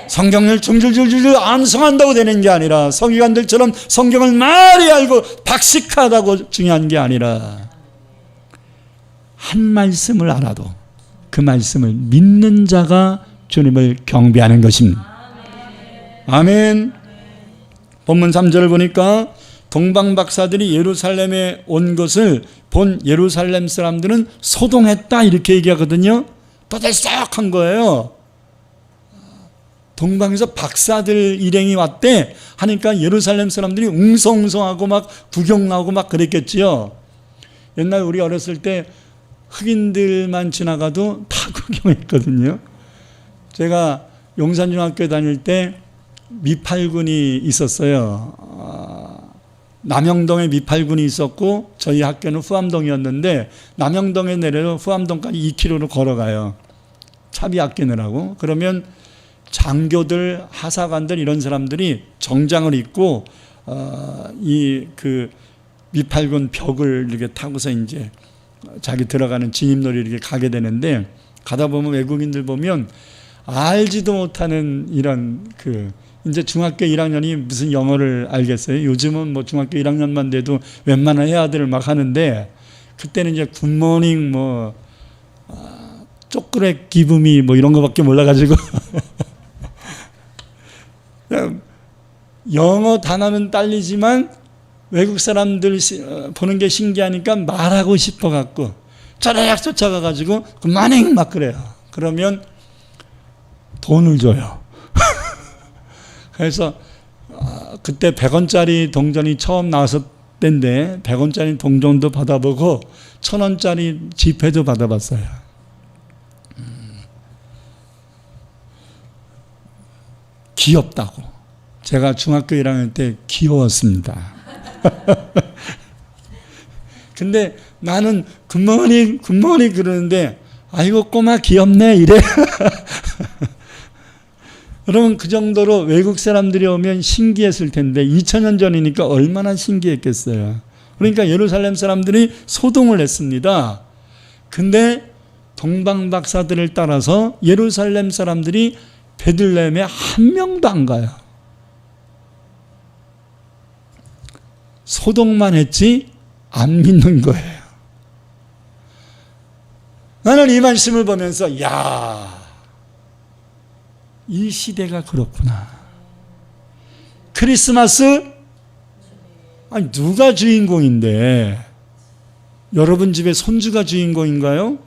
성경을 줄줄줄줄 암송한다고 되는 게 아니라 서기관들처럼 성경을 많이 알고 박식하다고 중요한 게 아니라 한 말씀을 알아도 그 말씀을 믿는 자가 주님을 경배하는 것입니다. 아멘. 본문 3절을 보니까 동방박사들이 예루살렘에 온 것을 본 예루살렘 사람들은 소동했다 이렇게 얘기하거든요. 떠들썩한 거예요. 동방에서 박사들 일행이 왔대 하니까 예루살렘 사람들이 웅성웅성하고 막 구경 나오고 막 그랬겠지요. 옛날 우리 어렸을 때 흑인들만 지나가도 다 구경했거든요. 제가 용산중학교 다닐 때 미팔군이 있었어요. 남영동에 미팔군이 있었고 저희 학교는 후암동이었는데 남영동에 내려서 후암동까지 2km로 걸어가요. 차비 아끼느라고. 그러면 장교들, 하사관들 이런 사람들이 정장을 입고 이 그 미팔군 벽을 이렇게 타고서 이제 자기 들어가는 진입로를 이렇게 가게 되는데 가다 보면 외국인들 보면 알지도 못하는 이런 그 이제 중학교 1학년이 무슨 영어를 알겠어요? 요즘은 뭐 중학교 1학년만 돼도 웬만한 애아들을 막 하는데 그때는 이제 굿모닝 뭐 쪼끄레 기브미 뭐 이런 거밖에 몰라가지고 영어 단어는 딸리지만 외국 사람들 보는 게 신기하니까 말하고 싶어갖고 짜라락 쫓아가가지고 굿모닝 막 그래요. 그러면 돈을 줘요. 그래서 그때 100원짜리 동전이 처음 나왔을 때인데 100원짜리 동전도 받아보고 1000원짜리 지폐도 받아봤어요. 귀엽다고. 제가 중학교 1학년 때 귀여웠습니다. 근데 나는 굿모닝 그러는데 아이고 꼬마 귀엽네 이래. 여러분 그 정도로 외국 사람들이 오면 신기했을 텐데 2000년 전이니까 얼마나 신기했겠어요. 그러니까 예루살렘 사람들이 소동을 했습니다. 근데 동방박사들을 따라서 예루살렘 사람들이 베들레헴에 한 명도 안 가요. 소동만 했지 안 믿는 거예요. 나는 이 말씀을 보면서 야, 이 시대가 그렇구나. 크리스마스? 아니 누가 주인공인데? 여러분 집에 손주가 주인공인가요?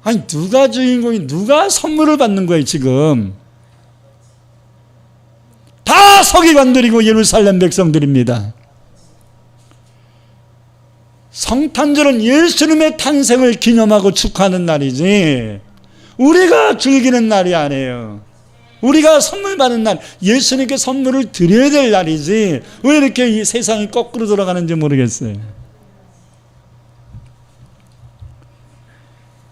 아니 누가 주인공이 누가 선물을 받는 거예요 지금? 다 서기관들이고 예루살렘 백성들입니다. 성탄절은 예수님의 탄생을 기념하고 축하하는 날이지 우리가 즐기는 날이 아니에요. 우리가 선물 받는 날, 예수님께 선물을 드려야 될 날이지 왜 이렇게 이 세상이 거꾸로 돌아가는지 모르겠어요.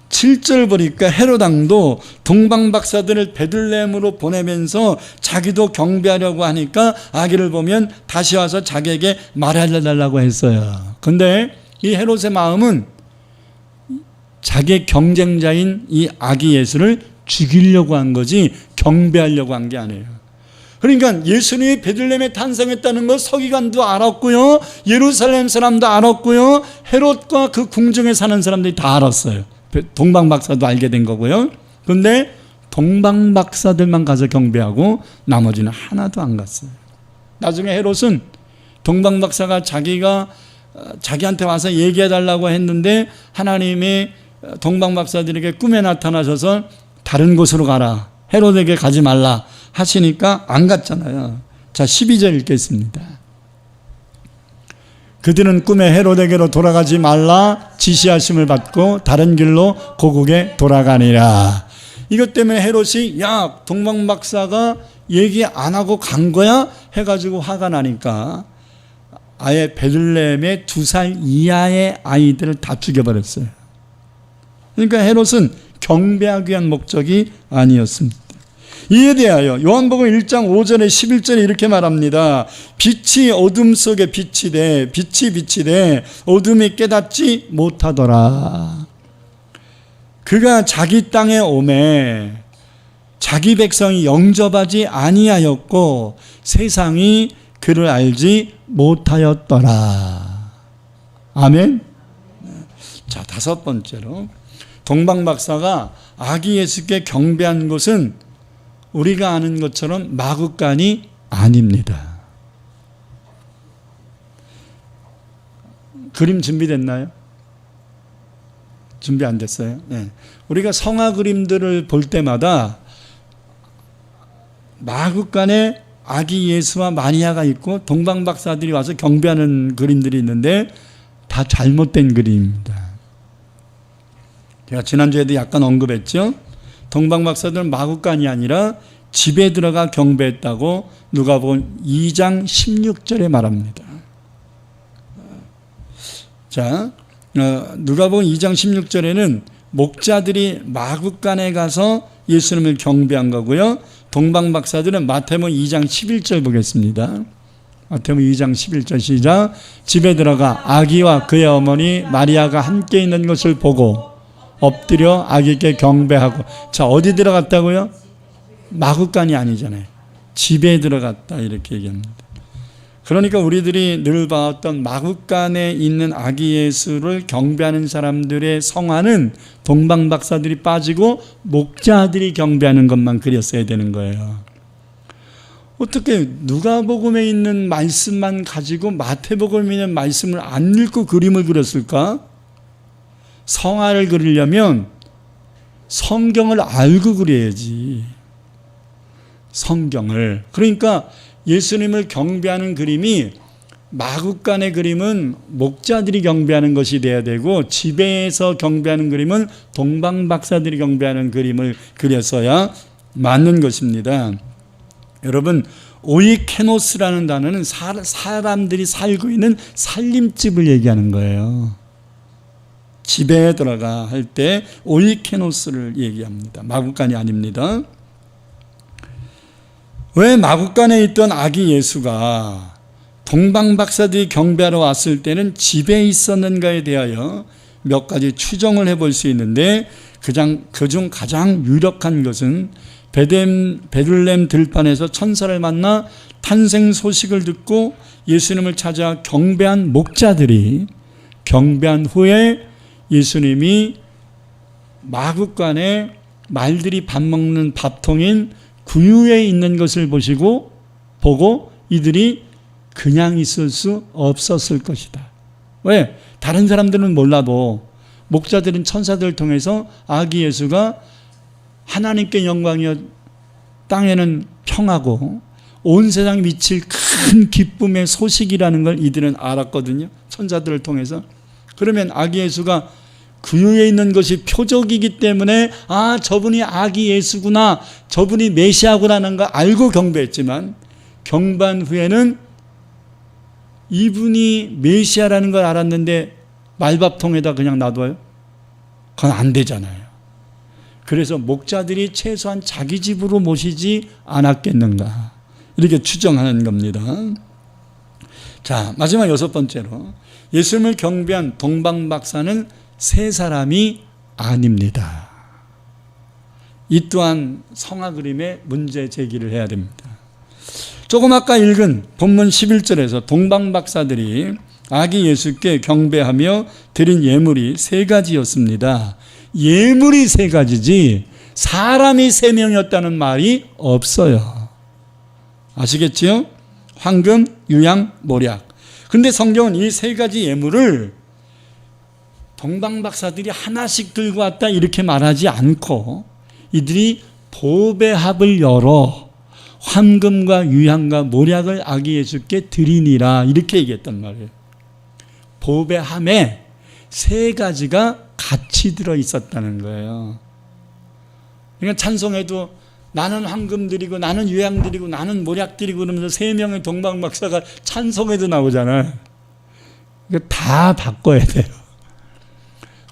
7절 보니까 헤롯 왕도 동방박사들을 베들레헴으로 보내면서 자기도 경배하려고 하니까 아기를 보면 다시 와서 자기에게 말해달라고 했어요. 근데 이 헤롯의 마음은 자기의 경쟁자인 이 아기 예수를 죽이려고 한 거지 경배하려고 한 게 아니에요. 그러니까 예수님이 베들레헴에 탄생했다는 걸 서기관도 알았고요, 예루살렘 사람도 알았고요, 헤롯과 그 궁중에 사는 사람들이 다 알았어요. 동방박사도 알게 된 거고요. 그런데 동방박사들만 가서 경배하고 나머지는 하나도 안 갔어요. 나중에 헤롯은 동방박사가 자기한테 와서 얘기해달라고 했는데 하나님이 동방박사들에게 꿈에 나타나셔서 다른 곳으로 가라, 헤롯에게 가지 말라 하시니까 안 갔잖아요. 자, 12절 읽겠습니다. 그들은 꿈에 헤롯에게로 돌아가지 말라 지시하심을 받고 다른 길로 고국에 돌아가니라. 이것 때문에 헤롯이 야, 동방박사가 얘기 안 하고 간 거야? 해가지고 화가 나니까 아예 베들레헴의 2살 이하의 아이들을 다 죽여버렸어요. 그러니까 헤롯은 경배하기 위한 목적이 아니었습니다. 이에 대하여 요한복음 1장 5절에 11절에 이렇게 말합니다. 빛이 어둠 속에 빛이 돼 어둠이 깨닫지 못하더라. 그가 자기 땅에 오매 자기 백성이 영접하지 아니하였고 세상이 그를 알지 못하였더라. 아멘. 자, 5번째로 동방박사가 아기 예수께 경배한 것은 우리가 아는 것처럼 마구간이 아닙니다. 그림 준비됐나요? 준비 안 됐어요? 네. 우리가 성화 그림들을 볼 때마다 마구간에 아기 예수와 마리아가 있고 동방박사들이 와서 경배하는 그림들이 있는데 다 잘못된 그림입니다. 제가 지난주에도 약간 언급했죠. 동방박사들은 마구간이 아니라 집에 들어가 경배했다고 누가복음 2장 16절에 말합니다. 자, 누가복음 2장 16절에는 목자들이 마구간에 가서 예수님을 경배한 거고요. 동방박사들은 마태복음 2장 11절 보겠습니다. 마태복음 2장 11절 시작. 집에 들어가 아기와 그의 어머니 마리아가 함께 있는 것을 보고 엎드려 아기께 경배하고. 자, 어디 들어갔다고요? 마구간이 아니잖아요. 집에 들어갔다 이렇게 얘기합니다. 그러니까 우리들이 늘 봐왔던 마구간에 있는 아기 예수를 경배하는 사람들의 성화는 동방박사들이 빠지고 목자들이 경배하는 것만 그렸어야 되는 거예요. 어떻게 누가복음에 있는 말씀만 가지고 마태복음에 있는 말씀을 안 읽고 그림을 그렸을까? 성화를 그리려면 성경을 알고 그래야지. 성경을. 그러니까 예수님을 경배하는 그림이 마국간의 그림은 목자들이 경배하는 것이 돼야 되고 집에서 경배하는 그림은 동방박사들이 경배하는 그림을 그렸어야 맞는 것입니다. 여러분, 오이케노스라는 단어는 사람들이 살고 있는 살림집을 얘기하는 거예요. 집에 들어가 할 때 오이케노스를 얘기합니다. 마국간이 아닙니다. 왜 마국간에 있던 아기 예수가 동방박사들이 경배하러 왔을 때는 집에 있었는가에 대하여 몇 가지 추정을 해볼 수 있는데 그중 가장 유력한 것은 베들레헴 들판에서 천사를 만나 탄생 소식을 듣고 예수님을 찾아 경배한 목자들이 경배한 후에 예수님이 마국간에 말들이 밥 먹는 밥통인 구유에 있는 것을 보고 이들이 그냥 있을 수 없었을 것이다. 왜? 다른 사람들은 몰라도 목자들은 천사들을 통해서 아기 예수가 하나님께 영광이여 땅에는 평하고 온 세상에 미칠 큰 기쁨의 소식이라는 걸 이들은 알았거든요. 천사들을 통해서. 그러면 아기 예수가 구유에 있는 것이 표적이기 때문에 저분이 아기 예수구나, 저분이 메시아구나라는 걸 알고 경배했지만 경배한 후에는 이분이 메시아라는 걸 알았는데 말밥통에다 그냥 놔둬요? 그건 안 되잖아요. 그래서 목자들이 최소한 자기 집으로 모시지 않았겠는가, 이렇게 추정하는 겁니다. 자, 마지막 6번째로 예수님을 경배한 동방박사는 세 사람이 아닙니다. 이 또한 성화 그림의 문제 제기를 해야 됩니다. 조금 아까 읽은 본문 11절에서 동방박사들이 아기 예수께 경배하며 드린 예물이 세 가지였습니다. 예물이 세 가지지 사람이 세 명이었다는 말이 없어요. 아시겠지요? 황금, 유양, 모략. 그런데 성경은 이 세 가지 예물을 동방박사들이 하나씩 들고 왔다 이렇게 말하지 않고 이들이 보배합을 열어 황금과 유향과 모략을 아기 예수께 드리니라 이렇게 얘기했단 말이에요. 보배함에 세 가지가 같이 들어 있었다는 거예요. 그러니까 찬송에도 나는 황금 드리고 나는 유향 드리고 나는 모략 드리고 그러면서 세 명의 동방박사가 찬송에도 나오잖아요. 그러니까 다 바꿔야 돼요.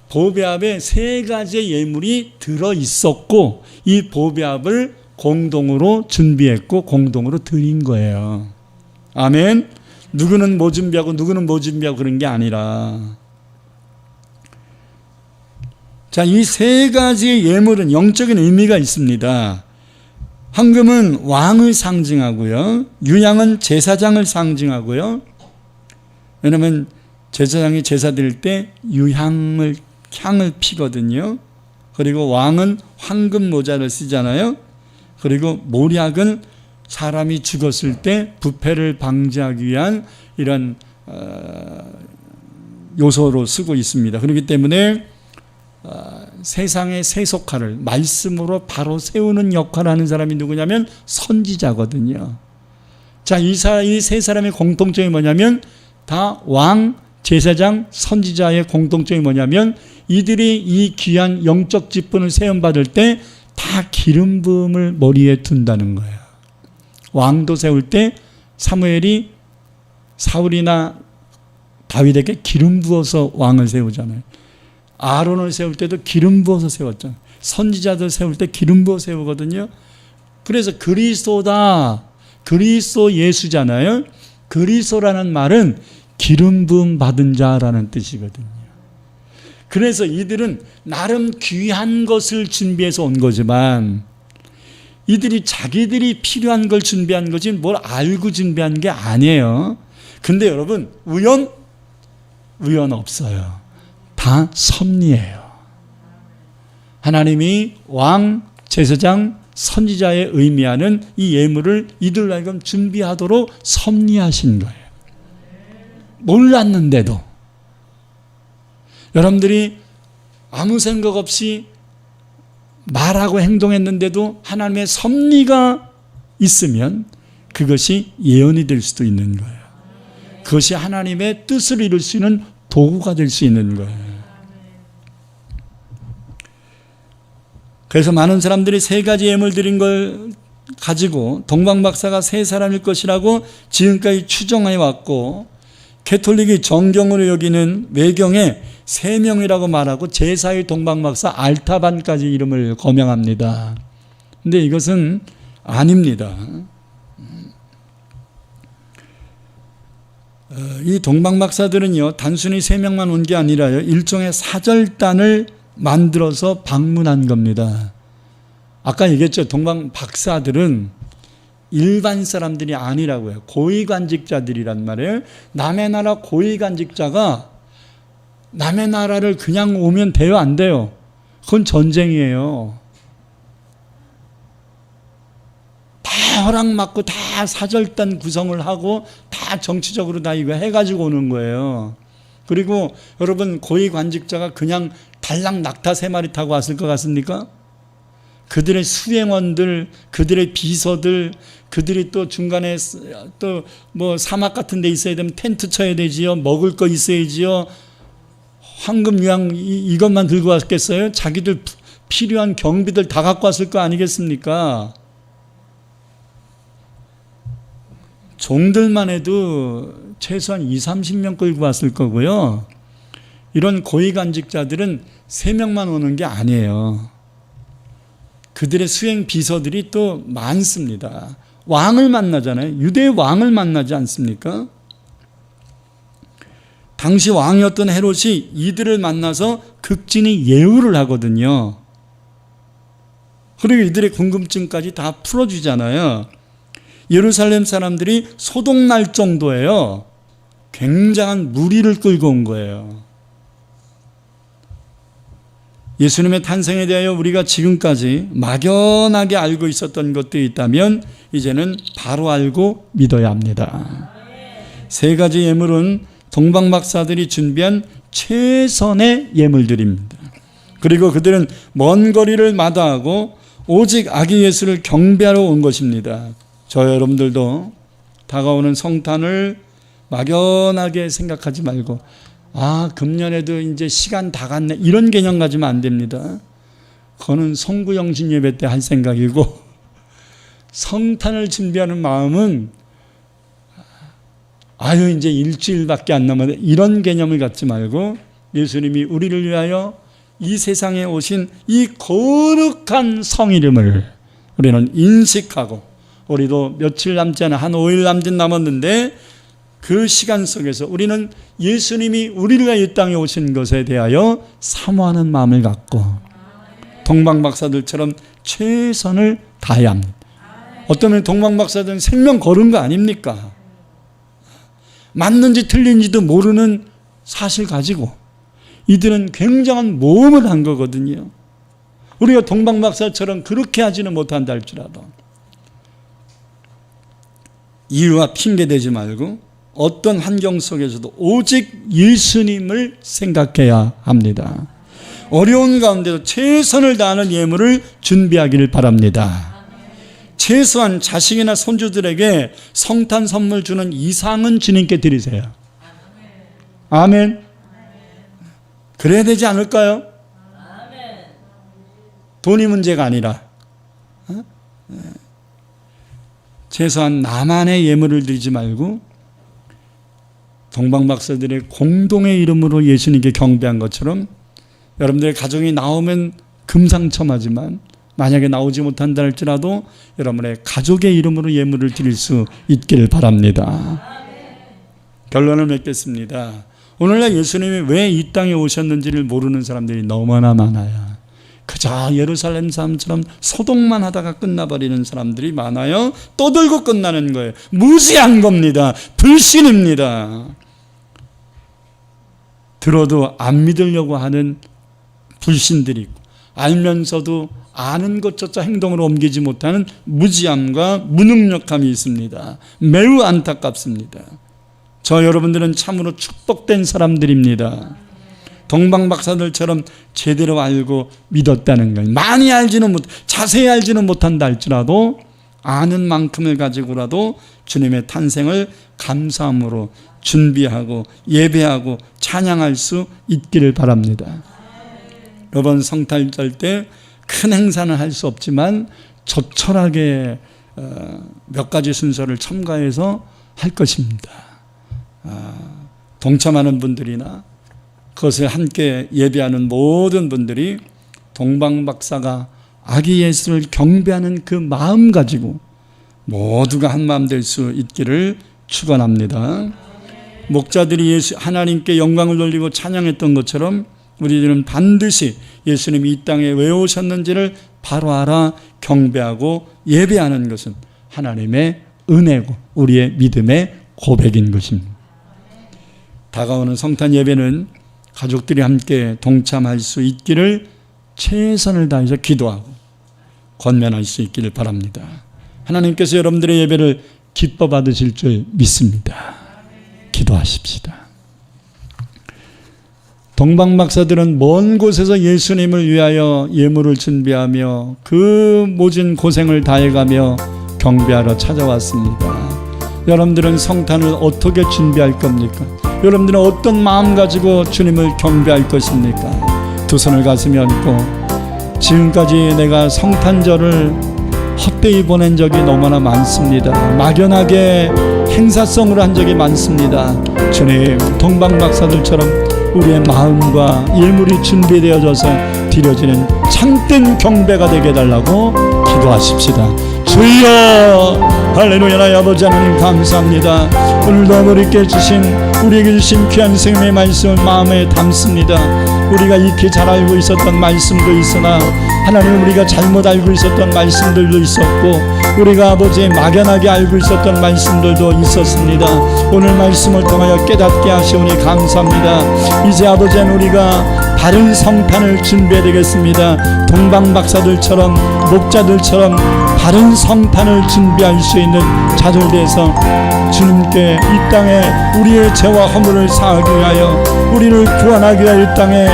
보배합에 세 가지의 예물이 들어 있었고 이 보배합을 공동으로 준비했고 공동으로 드린 거예요. 아멘. 누구는 뭐 준비하고 누구는 뭐 준비하고 그런 게 아니라, 자, 이 세 가지의 예물은 영적인 의미가 있습니다. 황금은 왕을 상징하고요, 유향은 제사장을 상징하고요. 왜냐하면 제사장이 제사 드릴 때 향을 피거든요. 그리고 왕은 황금 모자를 쓰잖아요. 그리고 모략은 사람이 죽었을 때 부패를 방지하기 위한 이런 요소로 쓰고 있습니다. 그렇기 때문에 세상의 세속화를 말씀으로 바로 세우는 역할을 하는 사람이 누구냐면 선지자거든요. 자, 이 세 사람의 공통점이 뭐냐면 다 왕, 제사장, 선지자의 공통점이 뭐냐면 이들이 이 귀한 영적 직분을 세움받을 때 다 기름 부음을 머리에 둔다는 거예요. 왕도 세울 때 사무엘이 사울이나 다윗에게 기름 부어서 왕을 세우잖아요. 아론을 세울 때도 기름 부어서 세웠잖아요. 선지자들 세울 때 기름 부어 세우거든요. 그래서 그리스도다, 그리스도 예수잖아요. 그리스도라는 말은 기름 부음 받은 자라는 뜻이거든요. 그래서 이들은 나름 귀한 것을 준비해서 온 거지만 이들이 자기들이 필요한 걸 준비한 거지 뭘 알고 준비한 게 아니에요. 근데 여러분, 우연 없어요. 다 섭리예요. 하나님이 왕, 제사장, 선지자의 의미하는 이 예물을 이들로 하여금 준비하도록 섭리하신 거예요. 몰랐는데도 여러분들이 아무 생각 없이 말하고 행동했는데도 하나님의 섭리가 있으면 그것이 예언이 될 수도 있는 거예요. 그것이 하나님의 뜻을 이룰 수 있는 도구가 될 수 있는 거예요. 그래서 많은 사람들이 세 가지 예물 드린 걸 가지고 동방박사가 세 사람일 것이라고 지금까지 추정해 왔고, 개톨릭이 정경으로 여기는 외경에 세 명이라고 말하고 제4의 동방박사 알타반까지 이름을 거명합니다. 근데 이것은 아닙니다. 이 동방박사들은요, 단순히 세 명만 온 게 아니라요, 일종의 사절단을 만들어서 방문한 겁니다. 아까 얘기했죠. 동방박사들은 일반 사람들이 아니라고요. 고위관직자들이란 말이에요. 남의 나라 고위관직자가 남의 나라를 그냥 오면 돼요, 안 돼요? 그건 전쟁이에요. 다 허락받고 다 사절단 구성을 하고 다 정치적으로 다 이거 해가지고 오는 거예요. 그리고 여러분, 고위관직자가 그냥 달랑 낙타 3마리 타고 왔을 것 같습니까? 그들의 수행원들, 그들의 비서들, 그들이 또 중간에 또 뭐 사막 같은 데 있어야 되면 텐트 쳐야 되지요. 먹을 거 있어야지요. 황금 유황 이것만 들고 왔겠어요? 자기들 필요한 경비들 다 갖고 왔을 거 아니겠습니까? 종들만 해도 최소한 20-30명 끌고 왔을 거고요. 이런 고위관직자들은 3명만 오는 게 아니에요. 그들의 수행 비서들이 또 많습니다. 왕을 만나잖아요. 유대의 왕을 만나지 않습니까? 당시 왕이었던 헤롯이 이들을 만나서 극진히 예우를 하거든요. 그리고 이들의 궁금증까지 다 풀어주잖아요. 예루살렘 사람들이 소동날 정도예요. 굉장한 무리를 끌고 온 거예요. 예수님의 탄생에 대하여 우리가 지금까지 막연하게 알고 있었던 것들이 있다면 이제는 바로 알고 믿어야 합니다. 세 가지 예물은 동방박사들이 준비한 최선의 예물들입니다. 그리고 그들은 먼 거리를 마다하고 오직 아기 예수를 경배하러 온 것입니다. 저 여러분들도 다가오는 성탄을 막연하게 생각하지 말고, 아, 금년에도 이제 시간 다 갔네, 이런 개념 가지면 안 됩니다. 그거는 성구영신 예배 때 할 생각이고, 성탄을 준비하는 마음은 아유 이제 일주일밖에 안 남았네, 이런 개념을 갖지 말고 예수님이 우리를 위하여 이 세상에 오신 이 거룩한 성 이름을 우리는 인식하고, 우리도 며칠 남지 않아 한 5일 남짓 남았는데 그 시간 속에서 우리는 예수님이 우리를 위해 이 땅에 오신 것에 대하여 사모하는 마음을 갖고 동방박사들처럼 최선을 다해야 합니다. 어쩌면 동방박사들은 생명 걸은 거 아닙니까? 맞는지 틀린지도 모르는 사실 가지고 이들은 굉장한 모험을 한 거거든요. 우리가 동방박사처럼 그렇게 하지는 못한다 할지라도 이유와 핑계 대지 말고 어떤 환경 속에서도 오직 예수님을 생각해야 합니다. 어려운 가운데도 최선을 다하는 예물을 준비하기를 바랍니다. 최소한 자식이나 손주들에게 성탄 선물 주는 이상은 주님께 드리세요. 아멘. 그래야 되지 않을까요? 돈이 문제가 아니라 최소한 나만의 예물을 드리지 말고 동방박사들의 공동의 이름으로 예수님께 경배한 것처럼 여러분들의 가정이 나오면 금상첨화지만 만약에 나오지 못한다 할지라도 여러분의 가족의 이름으로 예물을 드릴 수 있기를 바랍니다. 결론을 맺겠습니다. 오늘날 예수님이 왜 이 땅에 오셨는지를 모르는 사람들이 너무나 많아요. 그저 예루살렘 사람처럼 소동만 하다가 끝나버리는 사람들이 많아요. 떠들고 끝나는 거예요. 무시한 겁니다. 불신입니다. 들어도 안 믿으려고 하는 불신들이 있고, 알면서도 아는 것조차 행동으로 옮기지 못하는 무지함과 무능력함이 있습니다. 매우 안타깝습니다. 저 여러분들은 참으로 축복된 사람들입니다. 동방 박사들처럼 제대로 알고 믿었다는 거예요. 많이 알지는 자세히 알지는 못한다 할지라도 아는 만큼을 가지고라도 주님의 탄생을 감사함으로 준비하고 예배하고 찬양할 수 있기를 바랍니다. 이번 성탄절 때 큰 행사는 할 수 없지만 조촐하게 몇 가지 순서를 첨가해서 할 것입니다. 동참하는 분들이나 그것을 함께 예배하는 모든 분들이 동방박사가 아기 예수를 경배하는 그 마음 가지고 모두가 한 마음 될 수 있기를 축원합니다. 목자들이 하나님께 영광을 돌리고 찬양했던 것처럼 우리들은 반드시 예수님이 이 땅에 왜 오셨는지를 바로 알아 경배하고 예배하는 것은 하나님의 은혜고 우리의 믿음의 고백인 것입니다. 다가오는 성탄 예배는 가족들이 함께 동참할 수 있기를 최선을 다해서 기도하고 권면할 수 있기를 바랍니다. 하나님께서 여러분들의 예배를 기뻐 받으실 줄 믿습니다. 기도하십시다. 동방박사들은 먼 곳에서 예수님을 위하여 예물을 준비하며 그 모진 고생을 다해가며 경배하러 찾아왔습니다. 여러분들은 성탄을 어떻게 준비할 겁니까? 여러분들은 어떤 마음 가지고 주님을 경배할 것입니까? 두 손을 가슴에 얹고 지금까지 내가 성탄절을 헛되이 보낸 적이 너무나 많습니다. 막연하게 행사성으로 한 적이 많습니다. 주님, 동방박사들처럼 우리의 마음과 예물이 준비되어져서 드려지는 참된 경배가 되게 해달라고 기도하십시다. 주여, 할렐루야. 나의 아버지 하나님 감사합니다. 오늘도 우리께 주신, 우리에게 주신 귀한 생명의 말씀을 마음에 담습니다. 우리가 익히 잘 알고 있었던 말씀도 있으나 하나님, 우리가 잘못 알고 있었던 말씀들도 있었고 우리가 아버지 막연하게 알고 있었던 말씀들도 있었습니다. 오늘 말씀을 통하여 깨닫게 하시오니 감사합니다. 이제 아버지, 우리가 바른 성탄을 준비해야 되겠습니다. 동방박사들처럼 목자들처럼 바른 성탄을 준비할 수 있는 자들 되어서 주님께 이 땅에 우리의 죄와 허물을 사하기 위하여, 우리를 구원하기 위하여 이 땅에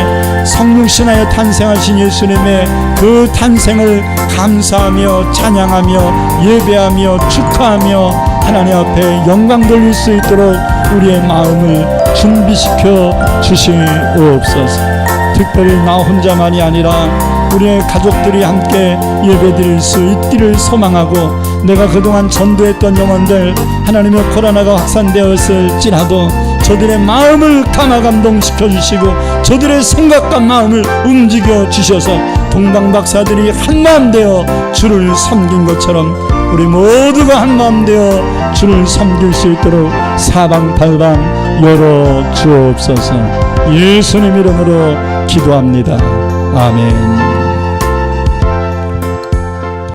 성육신하여 탄생하신 예수님의 그 탄생을 감사하며 찬양하며 예배하며 축하하며 하나님 앞에 영광 돌릴 수 있도록 우리의 마음을 준비시켜 주시옵소서. 특별히 나 혼자만이 아니라 우리의 가족들이 함께 예배드릴 수 있기를 소망하고, 내가 그동안 전도했던 영혼들 하나님의 코로나가 확산되었을지라도 저들의 마음을 감화감동시켜 주시고 저들의 생각과 마음을 움직여 주셔서 동방박사들이 한마음 되어 주를 섬긴 것처럼 우리 모두가 한마음 되어 주를 섬길 수 있도록 사방팔방 열어 주옵소서. 예수님 이름으로 기도합니다. 아멘.